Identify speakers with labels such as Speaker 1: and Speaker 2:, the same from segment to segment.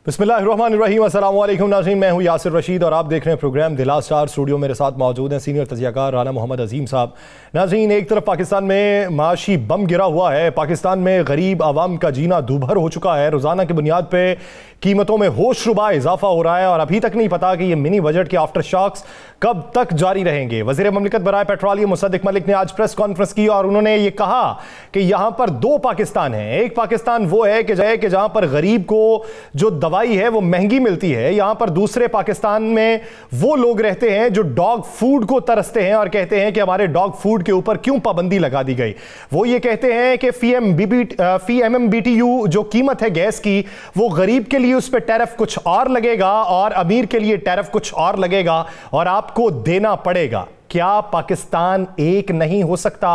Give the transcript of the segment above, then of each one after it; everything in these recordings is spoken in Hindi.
Speaker 1: बिस्मिल्लाहिर्रहमानिर्रहीम, अस्सलाम वालेकुम नाज़रीन, मैं हूं यासिर रशीद और आप देख रहे हैं programme the last hour. Studio मेरे साथ मौजूद हैं सीनियर तजियाकार राना मोहम्मद अजीम साहब। नाज़रीन, एक तरफ पाकिस्तान में माशी बम गिरा हुआ है, पाकिस्तान में गरीब आवाम का जीना दूभर हो चुका है, रोज़ाना की बुनियाद पर कीमतों में होशरुबा इजाफा हो रहा है और अभी तक नहीं पता कि ये मिनी बजट के आफ्टर शॉक्स कब तक जारी रहेंगे। वज़ीर ममलिकत बराए पेट्रोलियम मुसद्दिक मलिक ने आज प्रेस कॉन्फ्रेंस की और उन्होंने ये कहा कि यहाँ पर दो पाकिस्तान हैं। एक पाकिस्तान वो है कि जहाँ पर गरीब को जो दवाई है वो महंगी मिलती है, यहाँ पर दूसरे पाकिस्तान में वो लोग रहते हैं जो डॉग फूड को तरसते हैं और कहते हैं कि हमारे डॉग फूड के ऊपर क्यों पाबंदी लगा दी गई। वो ये कहते हैं कि फी MMBTU जो कीमत है गैस की, वो गरीब के लिए उस पर टैरिफ कुछ और लगेगा और अमीर के लिए टैरिफ कुछ और लगेगा और आपको देना पड़ेगा। क्या पाकिस्तान एक नहीं हो सकता?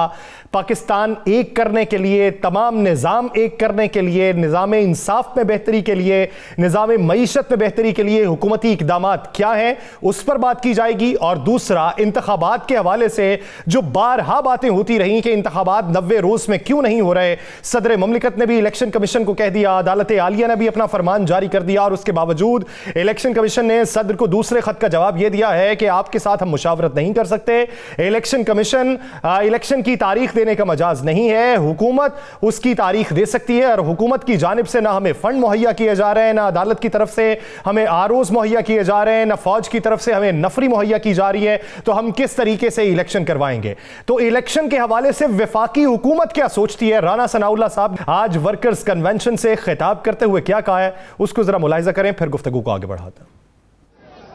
Speaker 1: पाकिस्तान एक करने के लिए, तमाम निज़ाम एक करने के लिए, निज़ाम इंसाफ में बेहतरी के लिए, निज़ाम मईशत में बेहतरी के लिए हुकूमती इक़दामात क्या हैं, उस पर बात की जाएगी। और दूसरा, इंतखाबात के हवाले से जो बारहा बातें होती रहीं कि इंतखाबात 90 रोज़ में क्यों नहीं हो रहे। सदर ममलिकत ने भी इलेक्शन कमीशन को कह दिया, अदालत आलिया ने भी अपना फरमान जारी कर दिया और उसके बावजूद इलेक्शन कमीशन ने सदर को दूसरे खत का जवाब यह दिया है कि आपके साथ हम मुशावरत नहीं कर सकते। इलेक्शन कमीशन इलेक्शन की तारीख देने का मजाज नहीं है, हुकूमत उसकी तारीख दे सकती है और हुकूमत की जानिब से ना हमें फंड मुहैया किए जा रहे हैं, ना अदालत की तरफ से हमें आरोज मुहैया किए जा रहे हैं, ना फौज की तरफ से हमें नफरी मुहैया की जा रही है, तो हम किस तरीके से इलेक्शन करवाएंगे। तो इलेक्शन के हवाले से वफाकी हुकूमत क्या सोचती है? राना सनाउल्लाह साहब आज वर्कर्स कन्वेंशन से खिताब करते हुए क्या कहा है, उसको जरा मुलाहिजा करें, फिर गुफ्तगू को आगे बढ़ाते हैं।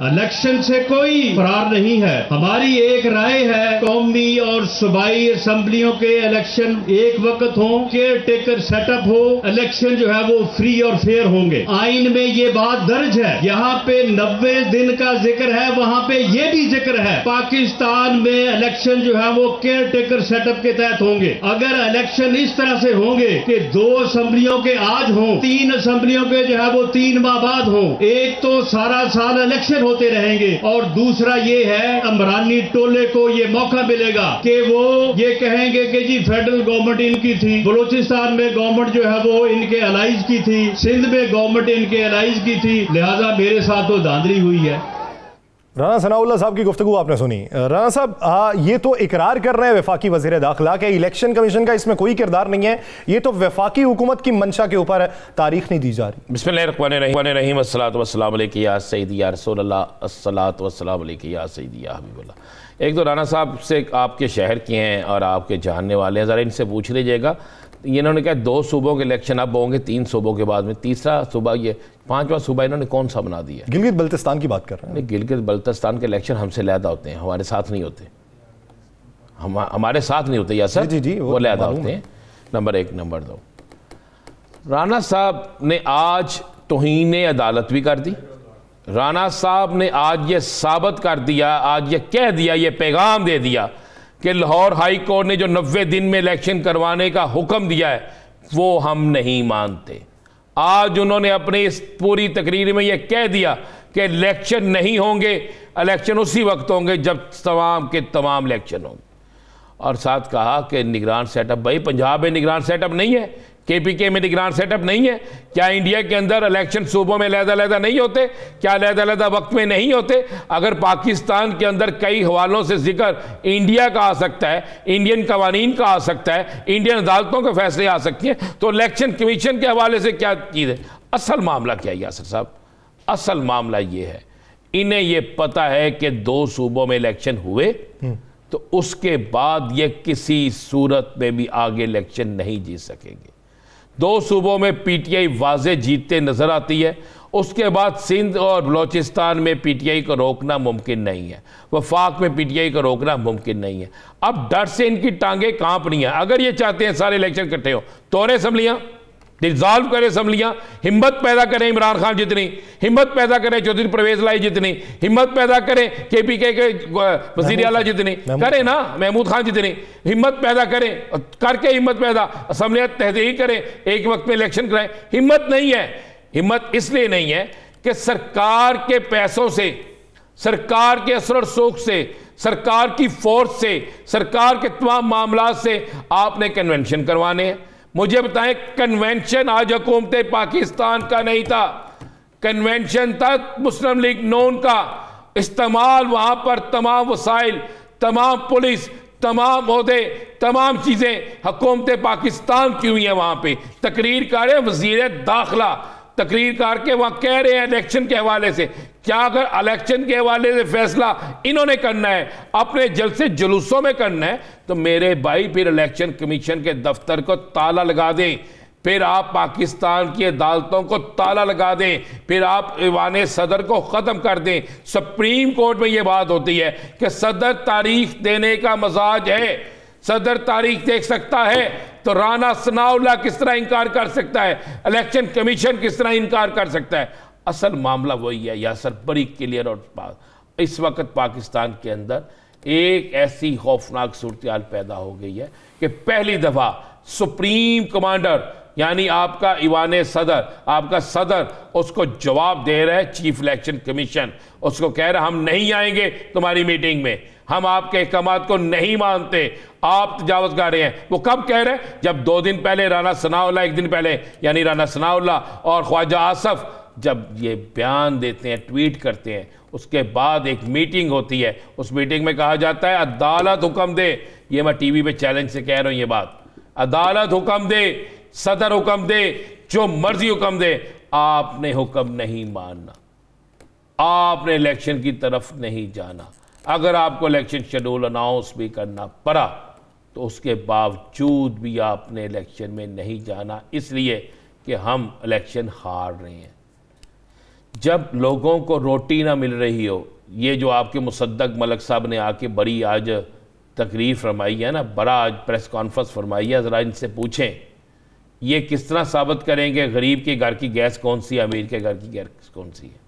Speaker 2: इलेक्शन से कोई फरार नहीं है। हमारी एक राय है, कौमी और सूबाई असम्बलियों के इलेक्शन एक वक्त हो, केयर टेकर सेटअप हो, इलेक्शन जो है वो फ्री और फेयर होंगे। आइन में ये बात दर्ज है। यहाँ पे 90 दिन का जिक्र है, वहाँ पे ये भी जिक्र है पाकिस्तान में इलेक्शन जो है वो केयर टेकर सेटअप के तहत होंगे। अगर इलेक्शन इस तरह से होंगे कि 2 असम्बलियों के आज हों, 3 असम्बलियों के जो है वो 3 माह बाद हों, एक तो सारा साल इलेक्शन होते रहेंगे और दूसरा ये है अमरानी टोले को ये मौका मिलेगा कि वो ये कहेंगे कि जी फेडरल गवर्नमेंट इनकी थी, बलूचिस्तान में गवर्नमेंट जो है वो इनके अलाइज की थी, सिंध में गवर्नमेंट इनके अलाइज की थी, लिहाजा मेरे साथ तो धांधली हुई है।
Speaker 1: राना सनाउल्लाह साहब की गुफ्तगू आपने सुनी। राना साहब, ये तो इकरार कर रहे हैं वफाकी वज़ीर दाखिला के इलेक्शन कमीशन का इसमें कोई किरदार नहीं है, ये तो वफाकी हुकूमत की मंशा के ऊपर तारीख नहीं दी जा रही।
Speaker 3: बिस्मिल्लाहिर्रहमानिर्रहीम, अस्सलातु वस्सलामु अलैका या सय्यदी या रसूलल्लाह, अस्सलातु वस्सलामु अलैका या सय्यदी या हबीबल्लाह। एक तो राना साहब से आपके शहर के हैं और आपके जानने वाले हैं, ज़रा इनसे पूछ लीजिएगा। इन्होंने कहा 2 सूबों के इलेक्शन अब होंगे, 3 सूबों के बाद में तीसरा सूबा, ये 5वां सूबा इन्होंने कौन सा बना दिया?
Speaker 1: गिलगित बल्तिस्तान की बात कर रहे हैं।
Speaker 3: गिलगित बल्तिस्तान के इलेक्शन हमसे लैदा होते हैं, हमारे साथ नहीं होते, हमारे साथ नहीं होते या सर जी वो लैदा होते हैं। नंबर 1। नंबर 2, राना साहब ने आज तौहीन अदालत भी कर दी। राना साहब ने आज ये साबित कर दिया, आज ये कह दिया, ये पैगाम दे दिया कि लाहौर हाई कोर्ट ने जो 90 दिन में इलेक्शन करवाने का हुक्म दिया है वो हम नहीं मानते। आज उन्होंने अपनी इस पूरी तकरीर में यह कह दिया कि इलेक्शन नहीं होंगे, इलेक्शन उसी वक्त होंगे जब तमाम के तमाम इलेक्शन होंगे। और साथ कहा कि निगरान सेटअप, भाई पंजाब में निगरान सेटअप नहीं है, KPK में निगरान सेटअप नहीं है क्या? इंडिया के अंदर इलेक्शन सूबों में लहदा नहीं होते क्या? लहदा वक्त में नहीं होते? अगर पाकिस्तान के अंदर कई हवालों से जिक्र इंडिया का आ सकता है, इंडियन कवानीन का आ सकता है, इंडियन अदालतों के फैसले आ सकती हैं, तो इलेक्शन कमीशन के हवाले से क्या चीज़ है? असल मामला क्या है यासिर साहब? असल मामला ये है, इन्हें ये पता है कि 2 सूबों में इलेक्शन हुए तो उसके बाद ये किसी सूरत में भी आगे इलेक्शन नहीं जीत सकेंगे। 2 सूबों में PTI वाज़े जीतते नजर आती है, उसके बाद सिंध और बलोचिस्तान में PTI को रोकना मुमकिन नहीं है, वफाक में PTI को रोकना मुमकिन नहीं है। अब डर से इनकी टांगें कांप रही हैं। अगर ये चाहते हैं सारे इलेक्शन इकट्ठे हो, तोड़े असम्बलियाँ, डिज़ॉल्व करें असम्बलियाँ, हिम्मत पैदा करें इमरान खान जितनी, हिम्मत पैदा करें चौधरी परवेज लाई जितनी, हिम्मत पैदा करें KPK के वज़ीर आला जितनी करें ना, महमूद खान जितनी हिम्मत पैदा करें, करके हिम्मत पैदा असम्बलियाँ तहरीक करें, एक वक्त में इलेक्शन कराएं। हिम्मत नहीं है। हिम्मत इसलिए नहीं है कि सरकार के पैसों से, सरकार के असर रसूख से, सरकार की फोर्स से, सरकार के तमाम मामला से आपने कन्वेंशन करवाने हैं। मुझे बताएं, कन्वेंशन आज हुकूमत पाकिस्तान का नहीं था, कन्वेंशन तक मुस्लिम लीग नून का इस्तेमाल, वहां पर तमाम वसाइल, तमाम पुलिस, तमाम ओहदे, तमाम चीजें हुकूमत पाकिस्तान की हुई है। वहां पे तकरीर कर रहे वजीर दाखिला, तकरीर करके वहां कह रहे हैं इलेक्शन के हवाले से। क्या अगर इलेक्शन के हवाले से फैसला इन्होंने करना है, अपने जलसे जुलूसों में करना है, तो मेरे भाई फिर इलेक्शन कमीशन के दफ्तर को ताला लगा दें, फिर आप पाकिस्तान की अदालतों को ताला लगा दें, फिर आप ईवान सदर को ख़त्म कर दें। सुप्रीम कोर्ट में यह बात होती है कि सदर तारीख देने का मजाज है, सदर तारीख देख सकता है, तो राना सनाउल्लाह किस तरह इनकार कर सकता है, इलेक्शन कमीशन किस तरह इनकार कर सकता है। असल मामला वही है यासर, बड़ी क्लियर और बात। इस वक्त पाकिस्तान के अंदर एक ऐसी खौफनाक सूरत पैदा हो गई है कि पहली दफ़ा सुप्रीम कमांडर यानी आपका ईवान सदर, आपका सदर उसको जवाब दे रहा है चीफ इलेक्शन कमीशन, उसको कह रहा है हम नहीं आएंगे तुम्हारी मीटिंग में, हम आपके अहकामात को नहीं मानते, आप तजावुज़ कर रहे हैं। वो कब कह रहे हैं? जब 2 दिन पहले राना सनाउल्लाह, 1 दिन पहले यानी राना सनाउल्लाह और ख्वाजा आसफ जब ये बयान देते हैं, ट्वीट करते हैं, उसके बाद एक मीटिंग होती है, उस मीटिंग में कहा जाता है अदालत हुक्म दे। ये मैं टीवी पे चैलेंज से कह रहा हूं ये बात, अदालत हुक्म दे, सदर हुक्म दे, जो मर्जी हुक्म दे, आपने हुक्म नहीं मानना, आपने इलेक्शन की तरफ नहीं जाना। अगर आपको इलेक्शन शेड्यूल अनाउंस भी करना पड़ा तो उसके बावजूद भी आपने इलेक्शन में नहीं जाना, इसलिए कि हम इलेक्शन हार रहे हैं। जब लोगों को रोटी ना मिल रही हो, ये जो आपके मुसद्दक मलक साहब ने आके बड़ी आज तकरीर फरमाई है ना, बड़ा आज प्रेस कॉन्फ्रेंस फरमाई है, ज़रा इनसे पूछें ये किस तरह साबित करेंगे गरीब के घर की गैस कौन सी है, अमीर के घर की गैस कौन सी है।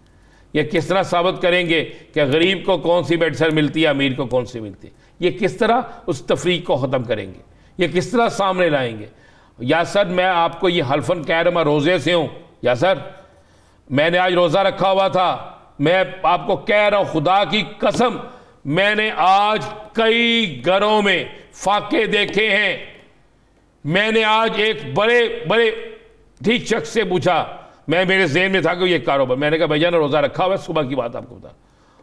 Speaker 3: ये किस तरह साबित करेंगे कि गरीब को कौन सी मेडिसिन मिलती है, अमीर को कौन सी मिलती है। ये किस तरह उस तफरीक को ख़त्म करेंगे, ये किस तरह सामने लाएंगे। यासर मैं आपको ये हल्फन कह रहा, मैं रोज़े से हूँ यासर, मैंने आज रोज़ा रखा हुआ था, मैं आपको कह रहा हूँ खुदा की कसम, मैंने आज कई घरों में फाके देखे हैं। मैंने आज एक बड़े बड़े ठीक शख्स से पूछा, मैं मेरे ज़हन में था कि ये कारोबार, मैंने कहा भैया ने रोज़ा रखा हुआ है, सुबह की बात आपको बता।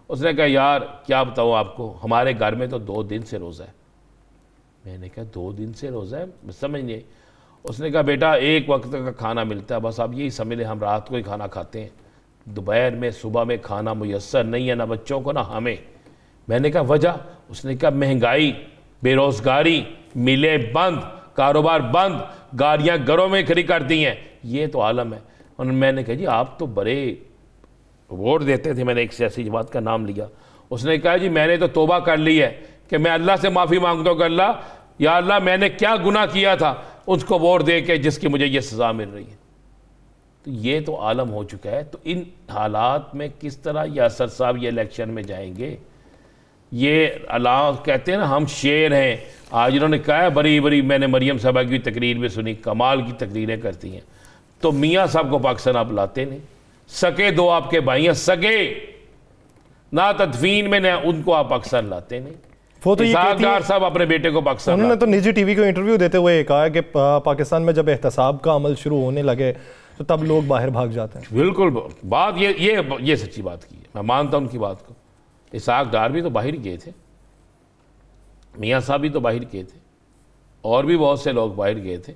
Speaker 3: उसने कहा यार क्या बताऊँ आपको, हमारे घर में तो 2 दिन से रोज़ा है। मैंने कहा 2 दिन से रोज़ा है, समझ नहीं। उसने कहा बेटा 1 वक्त का खाना मिलता है, बस आप यही समझ लें हम रात को ही खाना खाते हैं, दोपहर में सुबह में खाना मुयस्सर नहीं है, ना बच्चों को ना हमें। मैंने कहा वजह? उसने कहा महंगाई, बेरोज़गारी, मिलें बंद, कारोबार बंद, गाड़ियाँ घरों में खड़ी कर दी हैं, ये तो आलम है। और मैंने कहा जी आप तो बड़े वोट देते थे, मैंने एक सियासी जमात का नाम लिया। उसने कहा जी मैंने तो तौबा कर ली है कि मैं अल्लाह से माफ़ी मांगता हूँ कि अल्लाह, या अल्लाह मैंने क्या गुनाह किया था उसको वोट दे के जिसकी मुझे ये सज़ा मिल रही है। तो ये तो आलम हो चुका है। तो इन हालात में किस तरह यासर साहब ये इलेक्शन में जाएंगे। ये अल्लाह कहते हैं ना हम शेर हैं। आज इन्होंने कहा है बड़ी बड़ी, मैंने मरियम साहबा की तकरीर में सुनी, कमाल की तकरीरें करती हैं। तो मियाँ साहब को पाकिस्तान आप लाते नहीं, सके 2 आपके भाई हैं, सके ना तदफीन में, ना उनको आप पाकिस्तान लाते नहीं।
Speaker 1: वो तो
Speaker 3: इसाक़ साहब अपने बेटे को पाकिस्तान,
Speaker 1: उन्होंने तो निजी टीवी को इंटरव्यू देते हुए कहा कि पाकिस्तान में जब एहतसाब का अमल शुरू होने लगे तो तब लोग बाहर भाग जाते हैं।
Speaker 3: बिल्कुल बात ये सच्ची बात की है, मैं मानता हूं उनकी बात को। इसाक़ डार भी तो बाहर गए थे, मियाँ साहब भी तो बाहर गए थे, और भी बहुत से लोग बाहर गए थे।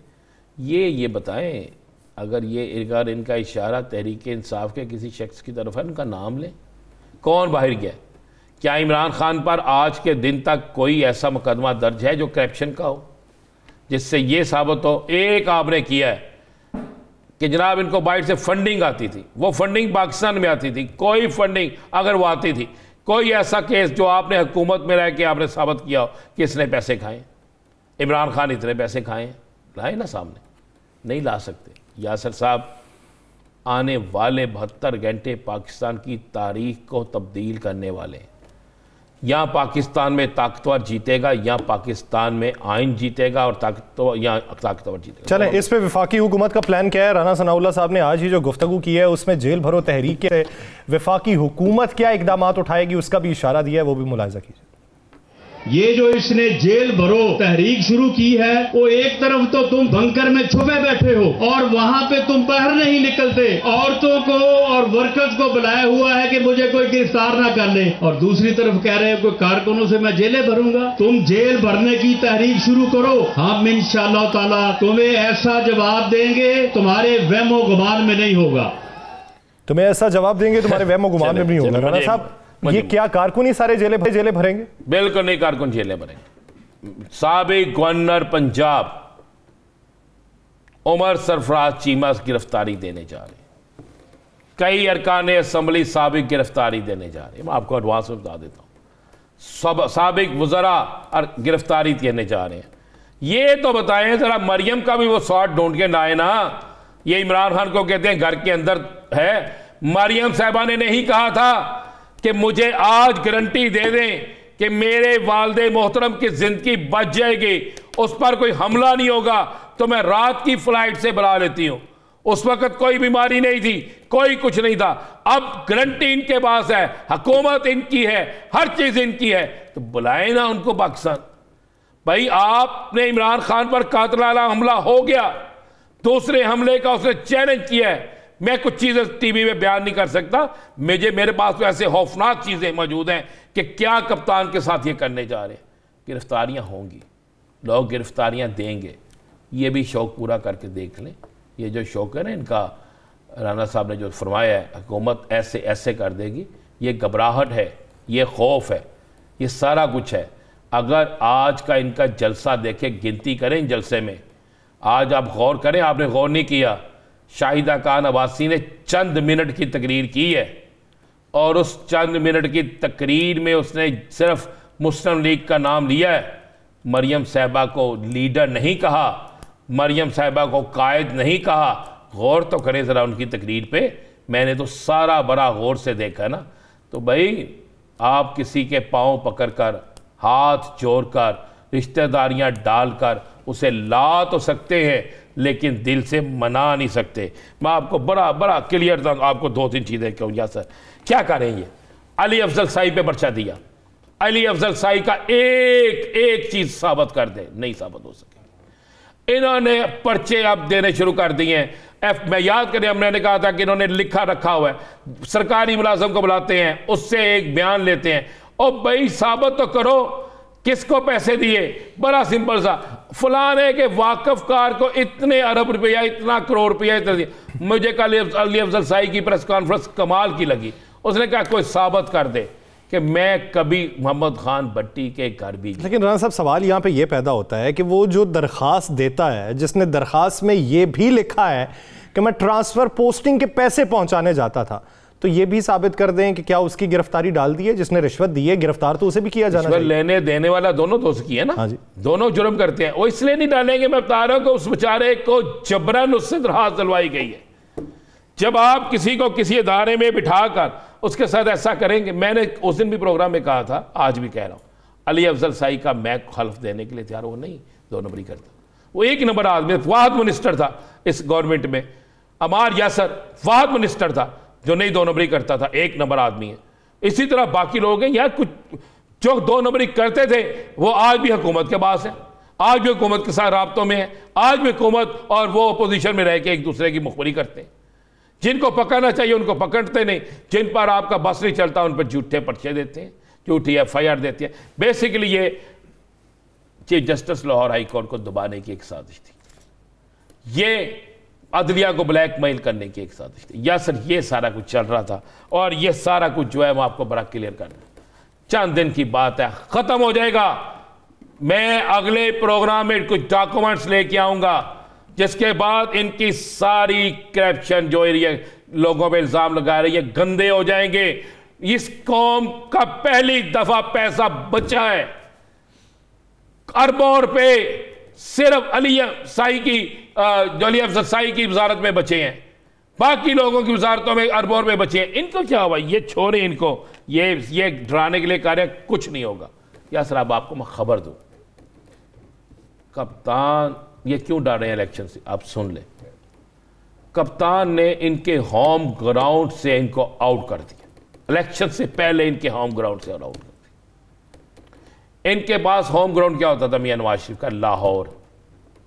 Speaker 3: ये बताएं अगर इनका इशारा तहरीक इंसाफ के किसी शख्स की तरफ है, उनका नाम लें, कौन बाहर गया। क्या इमरान खान पर आज के दिन तक कोई ऐसा मुकदमा दर्ज है जो करप्शन का हो, जिससे ये साबित हो एक आपने किया है कि जनाब इनको बाहर से फंडिंग आती थी, वो फंडिंग पाकिस्तान में आती थी, कोई फंडिंग अगर वो आती थी, कोई ऐसा केस जो आपने हुकूमत में रह के आपने साबित किया हो कि इसने पैसे खाए, इमरान खान इतने पैसे खाए, लाए ना सामने, नहीं ला सकते। यासर साहब आने वाले 72 घंटे पाकिस्तान की तारीख को तब्दील करने वाले हैं। या पाकिस्तान में ताकतवर जीतेगा, या पाकिस्तान में आइन जीतेगा और ताकतवर जीतेगा।
Speaker 1: चलें इस पे वफाकी हुकूमत का प्लान क्या है। राना सनाउल्लाह साहब ने आज ही जो गुफ्तगू की है उसमें जेल भरो तहरीक से वफाकी हुकूमत क्या इकदाम उठाएगी उसका भी इशारा दिया है, वो भी मुलाहिजा कीजिए।
Speaker 2: ये जो इसने जेल भरो तहरीक शुरू की है, वो एक तरफ तो तुम बंकर में छुपे बैठे हो और वहां पे तुम बाहर नहीं निकलते, औरतों को और वर्कर्स को बुलाया हुआ है कि मुझे कोई गिरफ्तार ना कर ले, और दूसरी तरफ कह रहे हो कि कारकुनों से मैं जेलें भरूंगा। तुम जेल भरने की तहरीक शुरू करो, हम इंशाअल्लाह ताला तुम्हें ऐसा जवाब देंगे तुम्हारे वहमो गुमान में नहीं होगा।
Speaker 1: तुम्हें ऐसा जवाब देंगे तुम्हारे वहमो गुमान में नहीं होगा। राणा साहब, ये क्या कारकुन ही सारे जेलें भरेंगे?
Speaker 3: बिल्कुल नहीं, कारकुन जेलें भरेंगे। साबिक गवर्नर पंजाब उमर सरफराज चीमा गिरफ्तारी देने जा रहे हैं, कई अरकान असम्बली साबिक गिरफ्तारी देने जा रहे हैं। मैं आपको एडवांस में बता देता हूं, साबिक वज़रा गिरफ्तारी देने जा रहे हैं। ये तो बताएं जरा, मरियम का भी वो शॉट ढूंढ के लाए ना। ये इमरान खान को कहते हैं घर के अंदर है। मरियम साहबा ने नहीं कहा था कि मुझे आज गारंटी दे दें कि मेरे वालदे मोहतरम की जिंदगी बच जाएगी, उस पर कोई हमला नहीं होगा, तो मैं रात की फ्लाइट से बुला लेती हूं। उस वक्त कोई बीमारी नहीं थी, कोई कुछ नहीं था। अब गारंटी इनके पास है, हुकूमत इनकी है, हर चीज इनकी है, तो बुलाए ना उनको पाकिस्तान। भाई आपने इमरान खान पर कातिलाना हमला हो गया, दूसरे हमले का उसने चैलेंज किया है। मैं कुछ चीजें टीवी में बयान नहीं कर सकता, मेरे पास तो ऐसे खौफनाक चीजें मौजूद हैं कि क्या कप्तान के साथ ये करने जा रहे हैं। गिरफ्तारियां होंगी, लोग गिरफ्तारियां देंगे, ये भी शौक पूरा करके देख लें। ये जो शौक है ना इनका, राणा साहब ने जो फरमाया है हुकूमत ऐसे ऐसे कर देगी, ये घबराहट है, ये खौफ है, ये सारा कुछ है। अगर आज का इनका जलसा देखे, गिनती करें इन जलसे में, आज आप गौर करें, आपने गौर नहीं किया, शाहिदा खान अब्बासी ने चंद मिनट की तकरीर की है और उस चंद मिनट की तकरीर में उसने सिर्फ मुस्लिम लीग का नाम लिया है। मरियम साहिबा को लीडर नहीं कहा, मरियम साहिबा को कायद नहीं कहा। गौर तो करें ज़रा उनकी तकरीर पे, मैंने तो सारा बड़ा गौर से देखा ना। तो भाई आप किसी के पाँव पकड़कर, हाथ जोड़कर, रिश्तेदारियां डालकर उसे ला तो सकते हैं, लेकिन दिल से मना नहीं सकते। मैं आपको बड़ा बड़ा क्लियर आपको 2-3 चीज़ें कहूँ। या सर क्या करें, ये अली अफजल साई पे पर्चा दिया, अली अफजल साई का एक चीज़ साबित कर दे, नहीं साबित हो सके। इन्होंने पर्चे अब देने शुरू कर दिए हैं। मैं याद करें, हमने कहा था कि इन्होंने लिखा रखा हुआ है, सरकारी मुलाजिम को बुलाते हैं, उससे एक बयान लेते हैं, और भाई साबित तो करो किसको पैसे दिए। बड़ा सिंपल सा, फलाने के वाकफ कार को इतने अरब रुपया, इतना करोड़ रुपया, इतना दिया। मुझे कल अली अफजल साई की प्रेस कॉन्फ्रेंस कमाल की लगी। उसने कहा कोई साबित कर दे कि मैं कभी मोहम्मद खान भट्टी के घर भी।
Speaker 1: लेकिन राणा साहब, सवाल यहाँ पे ये पैदा होता है कि वो जो दरखास्त देता है, जिसने दरखास्त में ये भी लिखा है कि मैं ट्रांसफर पोस्टिंग के पैसे पहुंचाने जाता था, तो ये भी साबित कर दें कि क्या उसकी गिरफ्तारी डाल दी है। जिसने रिश्वत दी है, गिरफ्तार तो उसे भी किया जाना चाहिए।
Speaker 3: लेने देने वाला दोनों दोस्त की है ना।
Speaker 1: हाँ जी,
Speaker 3: दोनों जुर्म करते हैं। वो इसलिए नहीं डालेंगे, मैं बता रहा हूं कि उस बेचारे को जबरन उससे दरखास्त दिलवाई गई है। जब आप किसी को किसी इदारे में बिठाकर उसके साथ ऐसा करेंगे, मैंने उस दिन भी प्रोग्राम में कहा था, आज भी कह रहा हूं, अली अफजल साई का मैं हल्फ देने के लिए तैयार, वो नहीं 2 नंबरी करता। वो 1 नंबर आदमी, वाहद मिनिस्टर था इस गवर्नमेंट में, अमार यासर वाहद मिनिस्टर था जो नहीं 2 नंबरी करता था, 1 नंबर आदमी है। इसी तरह बाकी लोग हैं यार, कुछ जो 2 नंबरी करते थे वो आज भी हुकूमत के पास है, आज भी हुकूमत के साथ राब्तों में है, आज भी हुकूमत और वो अपोजिशन में रह के एक दूसरे की मुखबरी करते हैं। जिनको पकड़ना चाहिए उनको पकड़ते नहीं, जिन पर आपका बस नहीं चलता उन पर झूठे पर्चे देते हैं, झूठी FIR देते हैं। बेसिकली ये chief justice Lahore high court को दबाने की एक साजिश थी, ये अदलिया को ब्लैकमेल करने की एक साजिश थी। या सर ये सारा कुछ चल रहा था, और ये सारा कुछ जो है मैं आपको बड़ा क्लियर करना, चंद दिन की बात है, खत्म हो जाएगा। मैं अगले प्रोग्राम में कुछ डॉक्यूमेंट्स लेके आऊंगा जिसके बाद इनकी सारी करप्शन जो लोगों पे इल्जाम लगा रही है गंदे हो जाएंगे। इस कौम का पहली दफा पैसा बचा है, अरबों रुपए सिर्फ अली साई की अली अफजल साई की वजारत में बचे हैं, बाकी लोगों की वजारतों में अरबों रुपए बचे हैं। इनको क्या हुआ, ये छोड़े इनको, ये डराने के लिए कार्य, कुछ नहीं होगा। या सर अब आपको मैं खबर दूं, कप्तान ये क्यों डर रहे हैं इलेक्शन से, आप सुन ले। कप्तान ने इनके होम ग्राउंड से इनको आउट कर दिया, इलेक्शन से पहले इनके होम ग्राउंड से आउट कर दिया। इनके पास होम ग्राउंड क्या होता था मियां नवाज शरीफ का? लाहौर,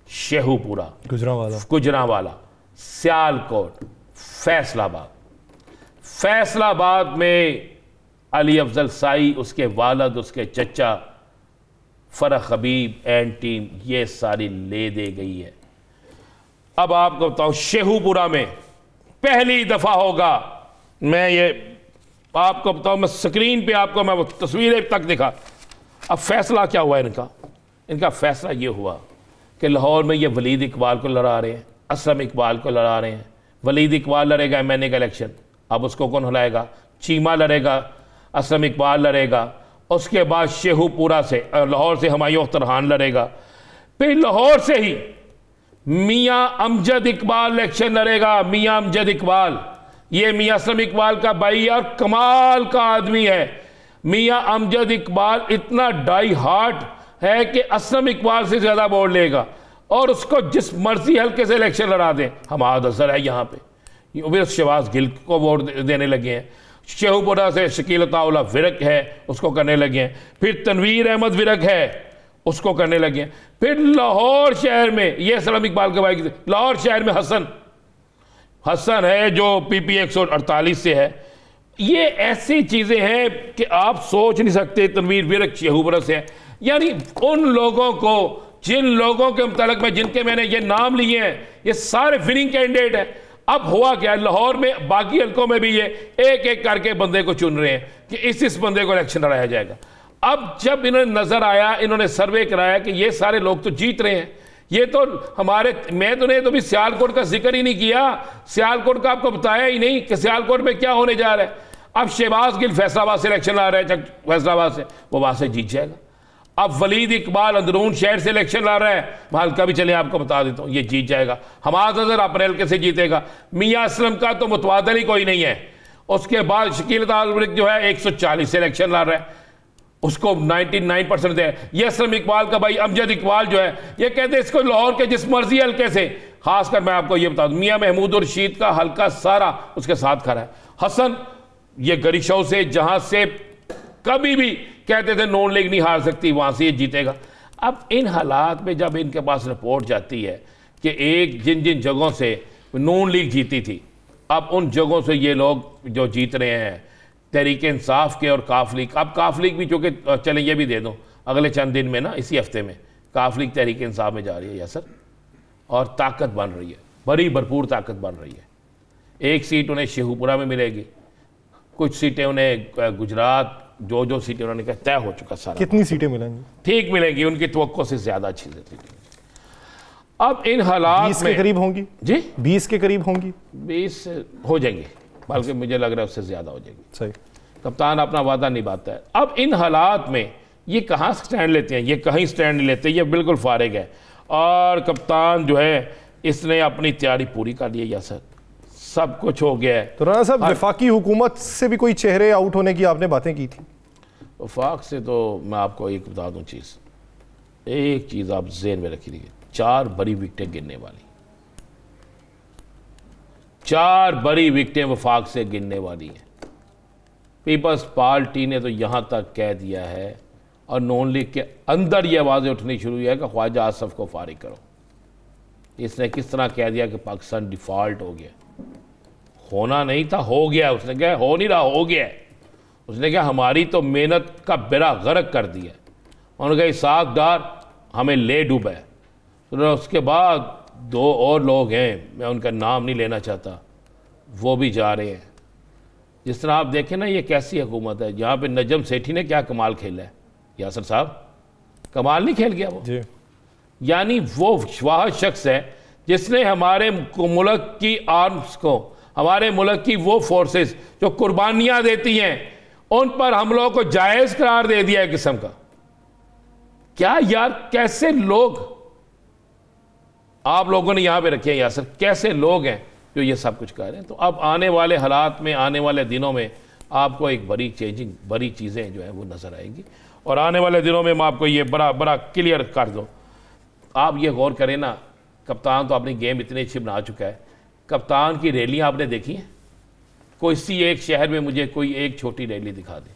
Speaker 3: शेहूपुरा, गुजरांवाला, सियालकोट, फैसलाबाद। फैसलाबाद में अली अफजल साई, उसके वालद, उसके चचा फरख हबीब एंड टीम, ये सारी ले दे गई है। अब आपको बताऊं, शेहूपुरा में पहली दफा होगा, मैं ये आपको बताऊं, मैं स्क्रीन पे आपको मैं वो तस्वीरें तक दिखा। अब फैसला क्या हुआ इनका? इनका फैसला ये हुआ कि लाहौर में ये वलीद इकबाल को लड़ा रहे हैं, असलम इकबाल को लड़ा रहे हैं। वलीद इकबाल लड़ेगा MNA का इलेक्शन, अब उसको कौन हलाएगा? चीमा लड़ेगा, असलम इकबाल लड़ेगा। उसके बाद शेहूपुरा से, लाहौर से हुमायूं अख्तर खान लड़ेगा। फिर लाहौर से ही मियां अमजद इकबाल इलेक्शन लड़ेगा। मियां अमजद इकबाल, ये मियां असलम इकबाल का भाई और कमाल का आदमी है। मियां अमजद इकबाल इतना डाई हार्ट है कि असलम इकबाल से ज्यादा वोट लेगा और उसको जिस मर्जी हल्के से इलेक्शन लड़ा दें। हमाद अजहर है यहाँ पे, शहबाज गिल को वोट देने लगे हैं। शेहूपुरा से शकील अताउल्लाह विरक है, उसको करने लगे हैं। फिर तनवीर अहमद विरक है, उसको करने लगे हैं। फिर लाहौर शहर में, ये असलम इकबाल के भाई, लाहौर शहर में हसन है जो PP 148 से है। ये ऐसी चीजें हैं कि आप सोच नहीं सकते। तनवीर विरक शेहूपुरा से है। यानी उन लोगों को, जिन लोगों के मुतालिक में जिनके मैंने ये नाम लिए हैं, ये सारे विनिंग कैंडिडेट हैं। अब हुआ क्या, लाहौर में बाकी हल्कों में भी ये एक एक करके बंदे को चुन रहे हैं कि इस बंदे को इलेक्शन लड़ाया जाएगा। अब जब इन्होंने नजर आया, इन्होंने सर्वे कराया कि ये सारे लोग तो जीत रहे हैं, ये तो हमारे, मैं तो नहीं तो भी सियालकोट का जिक्र ही नहीं किया, सियालकोट का आपको बताया ही नहीं कि सियालकोट में क्या होने जा रहा है। अब शहबाज गिल फैसलाबाद से इलेक्शन लड़ा रहे हैं, फैसलाबाद से, वो वहां से जीत जाएगा। अब वलीद इकबाल अंदरून शहर से इलेक्शन लड़ रहा है, वहां हल्का भी चले आपको बता देता हूं, ये जीत जाएगा। हमाद अजहर अपने हल्के से जीतेगा। मियां असलम का तो मुतवादल ही कोई नहीं है। उसके बाद शकील अताउल्लाह जो है 140 से इलेक्शन लड़ रहा है, उसको 99% है। ये असलम इकबाल का भाई अमजद इकबाल जो है, ये कहते हैं इसको लाहौर के जिस मर्जी हल्के से, खासकर मैं आपको ये बता दूं, मियां महमूद रशीद का हल्का सारा उसके साथ खड़ा है। हसन ये गरिशौ से, जहां से कभी भी कहते थे नॉन लीग नहीं हार सकती, वहां से ये जीतेगा। अब इन हालात में जब इनके पास रिपोर्ट जाती है कि एक जिन जिन जगहों से नॉन लीग जीती थी, अब उन जगहों से ये लोग जो जीत रहे हैं, तहरीक इंसाफ के और काफ लीग। अब काफ लीग भी, चूंकि चले ये भी दे दूं, अगले चंद दिन में ना, इसी हफ्ते में काफ लीग तहरीक इंसाफ में जा रही है यासर, और ताकत बन रही है, बड़ी भरपूर ताकत बन रही है। एक सीट उन्हें शेहूपुरा में मिलेगी, कुछ सीटें उन्हें गुजरात, जो सीटें उन्होंने कहा तय हो चुका सारा।
Speaker 1: कितनी सीटें मिलेंगी? ठीक
Speaker 3: मिलेंगी, उनकी तवक्को से ज्यादा अच्छी सीटें। अब इन हालात
Speaker 1: 20 के करीब होंगी
Speaker 3: जी,
Speaker 1: 20 के करीब होंगी,
Speaker 3: 20 हो जाएंगी, बल्कि मुझे लग रहा है उससे ज्यादा हो जाएगी।
Speaker 1: सही,
Speaker 3: कप्तान अपना वादा निभाता है। अब इन हालात में ये कहाँ स्टैंड लेते हैं? ये कहीं स्टैंड नहीं लेते, ये बिल्कुल फारिग है। और कप्तान जो है, इसने अपनी तैयारी पूरी कर ली है यासर, सब कुछ हो गया है।
Speaker 1: तो राणा साहब, वफाकी हुकूमत से भी कोई चेहरे आउट होने की आपने बातें की थी?
Speaker 3: वफाक से तो मैं आपको एक बता दूं चीज़, एक चीज़ आप ज़हन में रखिए, 4 बड़ी विकेटें गिरने वाली, 4 बड़ी विकेटें वफाक से गिरने वाली हैं। पीपल्स पार्टी ने तो यहाँ तक कह दिया है, और नॉन लीग के अंदर ये आवाज़ें उठनी शुरू हुई है कि ख्वाजा आसफ को फारिग करो। इसने किस तरह कह दिया कि पाकिस्तान डिफ़ॉल्ट हो गया? होना नहीं था, हो गया। उसने कहा हो नहीं रहा, हो गया। उसने कहा हमारी तो मेहनत का बेड़ा गर्क कर दिया। उन्होंने कहा इसाक डार हमें ले डूबा है। तो उसके बाद 2 और लोग हैं, मैं उनका नाम नहीं लेना चाहता, वो भी जा रहे हैं। जिस तरह आप देखें ना, ये कैसी हुकूमत है, यहाँ पे नजम सेठी ने क्या कमाल खेला है यासर साहब, कमाल नहीं खेल गया वो जी। यानी वो वाह शख्स है जिसने हमारे मुल्क की आर्म्स को, हमारे मुल्क की वो फोर्सेस जो कुर्बानियां देती हैं, उन पर हम लोगों को जायज करार दे दिया है किस्म का। क्या यार, कैसे लोग आप लोगों ने यहां पे रखे हैं यासर, कैसे लोग हैं जो ये सब कुछ कर रहे हैं। तो अब आने वाले हालात में, आने वाले दिनों में आपको एक बड़ी चेंजिंग, बड़ी चीज़ें जो है वो नज़र आएंगी। और आने वाले दिनों में मैं आपको ये बड़ा क्लियर कर दूँ। आप ये गौर करें ना, कप्तान तो अपनी गेम इतनी अच्छी बना चुका है। कप्तान की रैलियाँ आपने देखी हैं? कोई सी एक शहर में मुझे कोई एक छोटी रैली दिखा दे।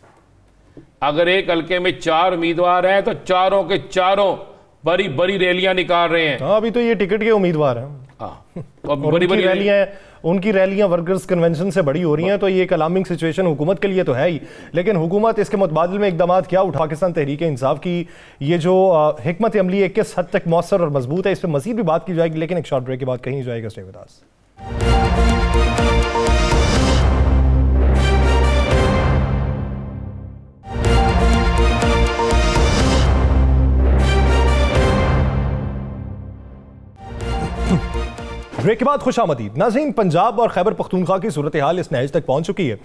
Speaker 3: अगर एक हल्के में 4 उम्मीदवार हैं तो चारों के चारों बड़ी बड़ी रैलियां निकाल रहे हैं।
Speaker 1: हाँ, अभी तो ये टिकट के उम्मीदवार हैं।
Speaker 3: हाँ, तो बड़ी बड़ी रैलियां,
Speaker 1: उनकी रैलियां वर्कर्स कन्वेंशन से बड़ी हो रही हैं, तो ये एक अलार्मिंग सिचुएशन हुकूमत के लिए तो है ही, लेकिन हुकूमत इसके मुतबादिल में इकदाम क्या उठा। पाकिस्तान तहरीक इंसाफ की ये जो हिकमत अमली है किस हद तक मौसर और मजबूत है, इस पर मजीद भी बात की जाएगी, लेकिन एक शॉर्ट ब्रेक के बाद कहीं नहीं जाएगा। Stay with us. ब्रेक के बाद खुशामदीद नाज़रीन। पंजाब और खैबर पख्तूनख्वा की सूरत हाल इस नहज तक पहुंच चुकी है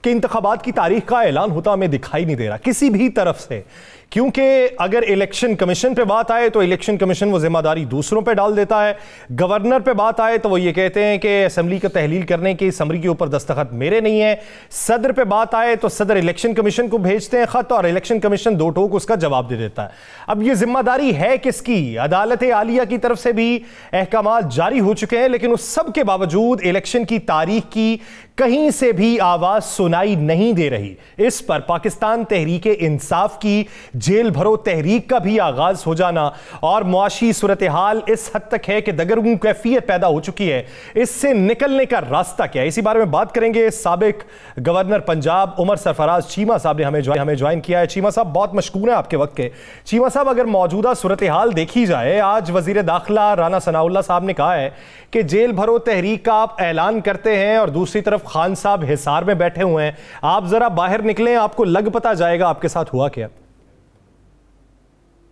Speaker 1: कि इंतखाबात की तारीख का ऐलान होता हमें दिखाई नहीं दे रहा किसी भी तरफ से, क्योंकि अगर इलेक्शन कमीशन पे बात आए तो इलेक्शन कमीशन वो जिम्मेदारी दूसरों पे डाल देता है, गवर्नर पे बात आए तो वो ये कहते हैं कि असेंबली का तहलील करने की समरी के ऊपर दस्तखत मेरे नहीं है, सदर पे बात आए तो सदर इलेक्शन कमीशन को भेजते हैं खत और इलेक्शन कमीशन दो टोक उसका जवाब दे देता है। अब ये जिम्मेदारी है किसकी? अदालत आलिया की तरफ से भी अहकाम जारी हो चुके हैं, लेकिन उस सब के बावजूद इलेक्शन की तारीख की कहीं से भी आवाज सुनाई नहीं दे रही। इस पर पाकिस्तान तहरीक इंसाफ की जेल भरो तहरीक का भी आगाज हो जाना और मुआशी सूरत हाल इस हद तक है कि दगरगुं कैफियत पैदा हो चुकी है। इससे निकलने का रास्ता क्या है, इसी बारे में बात करेंगे। साबिक गवर्नर पंजाब उमर सरफराज चीमा साहब ने हमें ज्वाइन किया है। चीमा साहब बहुत मशकूर है आपके वक्त के। चीमा साहब, अगर मौजूदा सूरत हाल देखी जाए, आज वजीर दाखिला राना सनाउल्लाह साहब ने कहा है कि जेल भरो तहरीक का आप ऐलान करते हैं और दूसरी तरफ खान साहब हिसार में बैठे हुए हैं, आप जरा बाहर निकलें, आपको लग पता जाएगा आपके साथ हुआ क्या।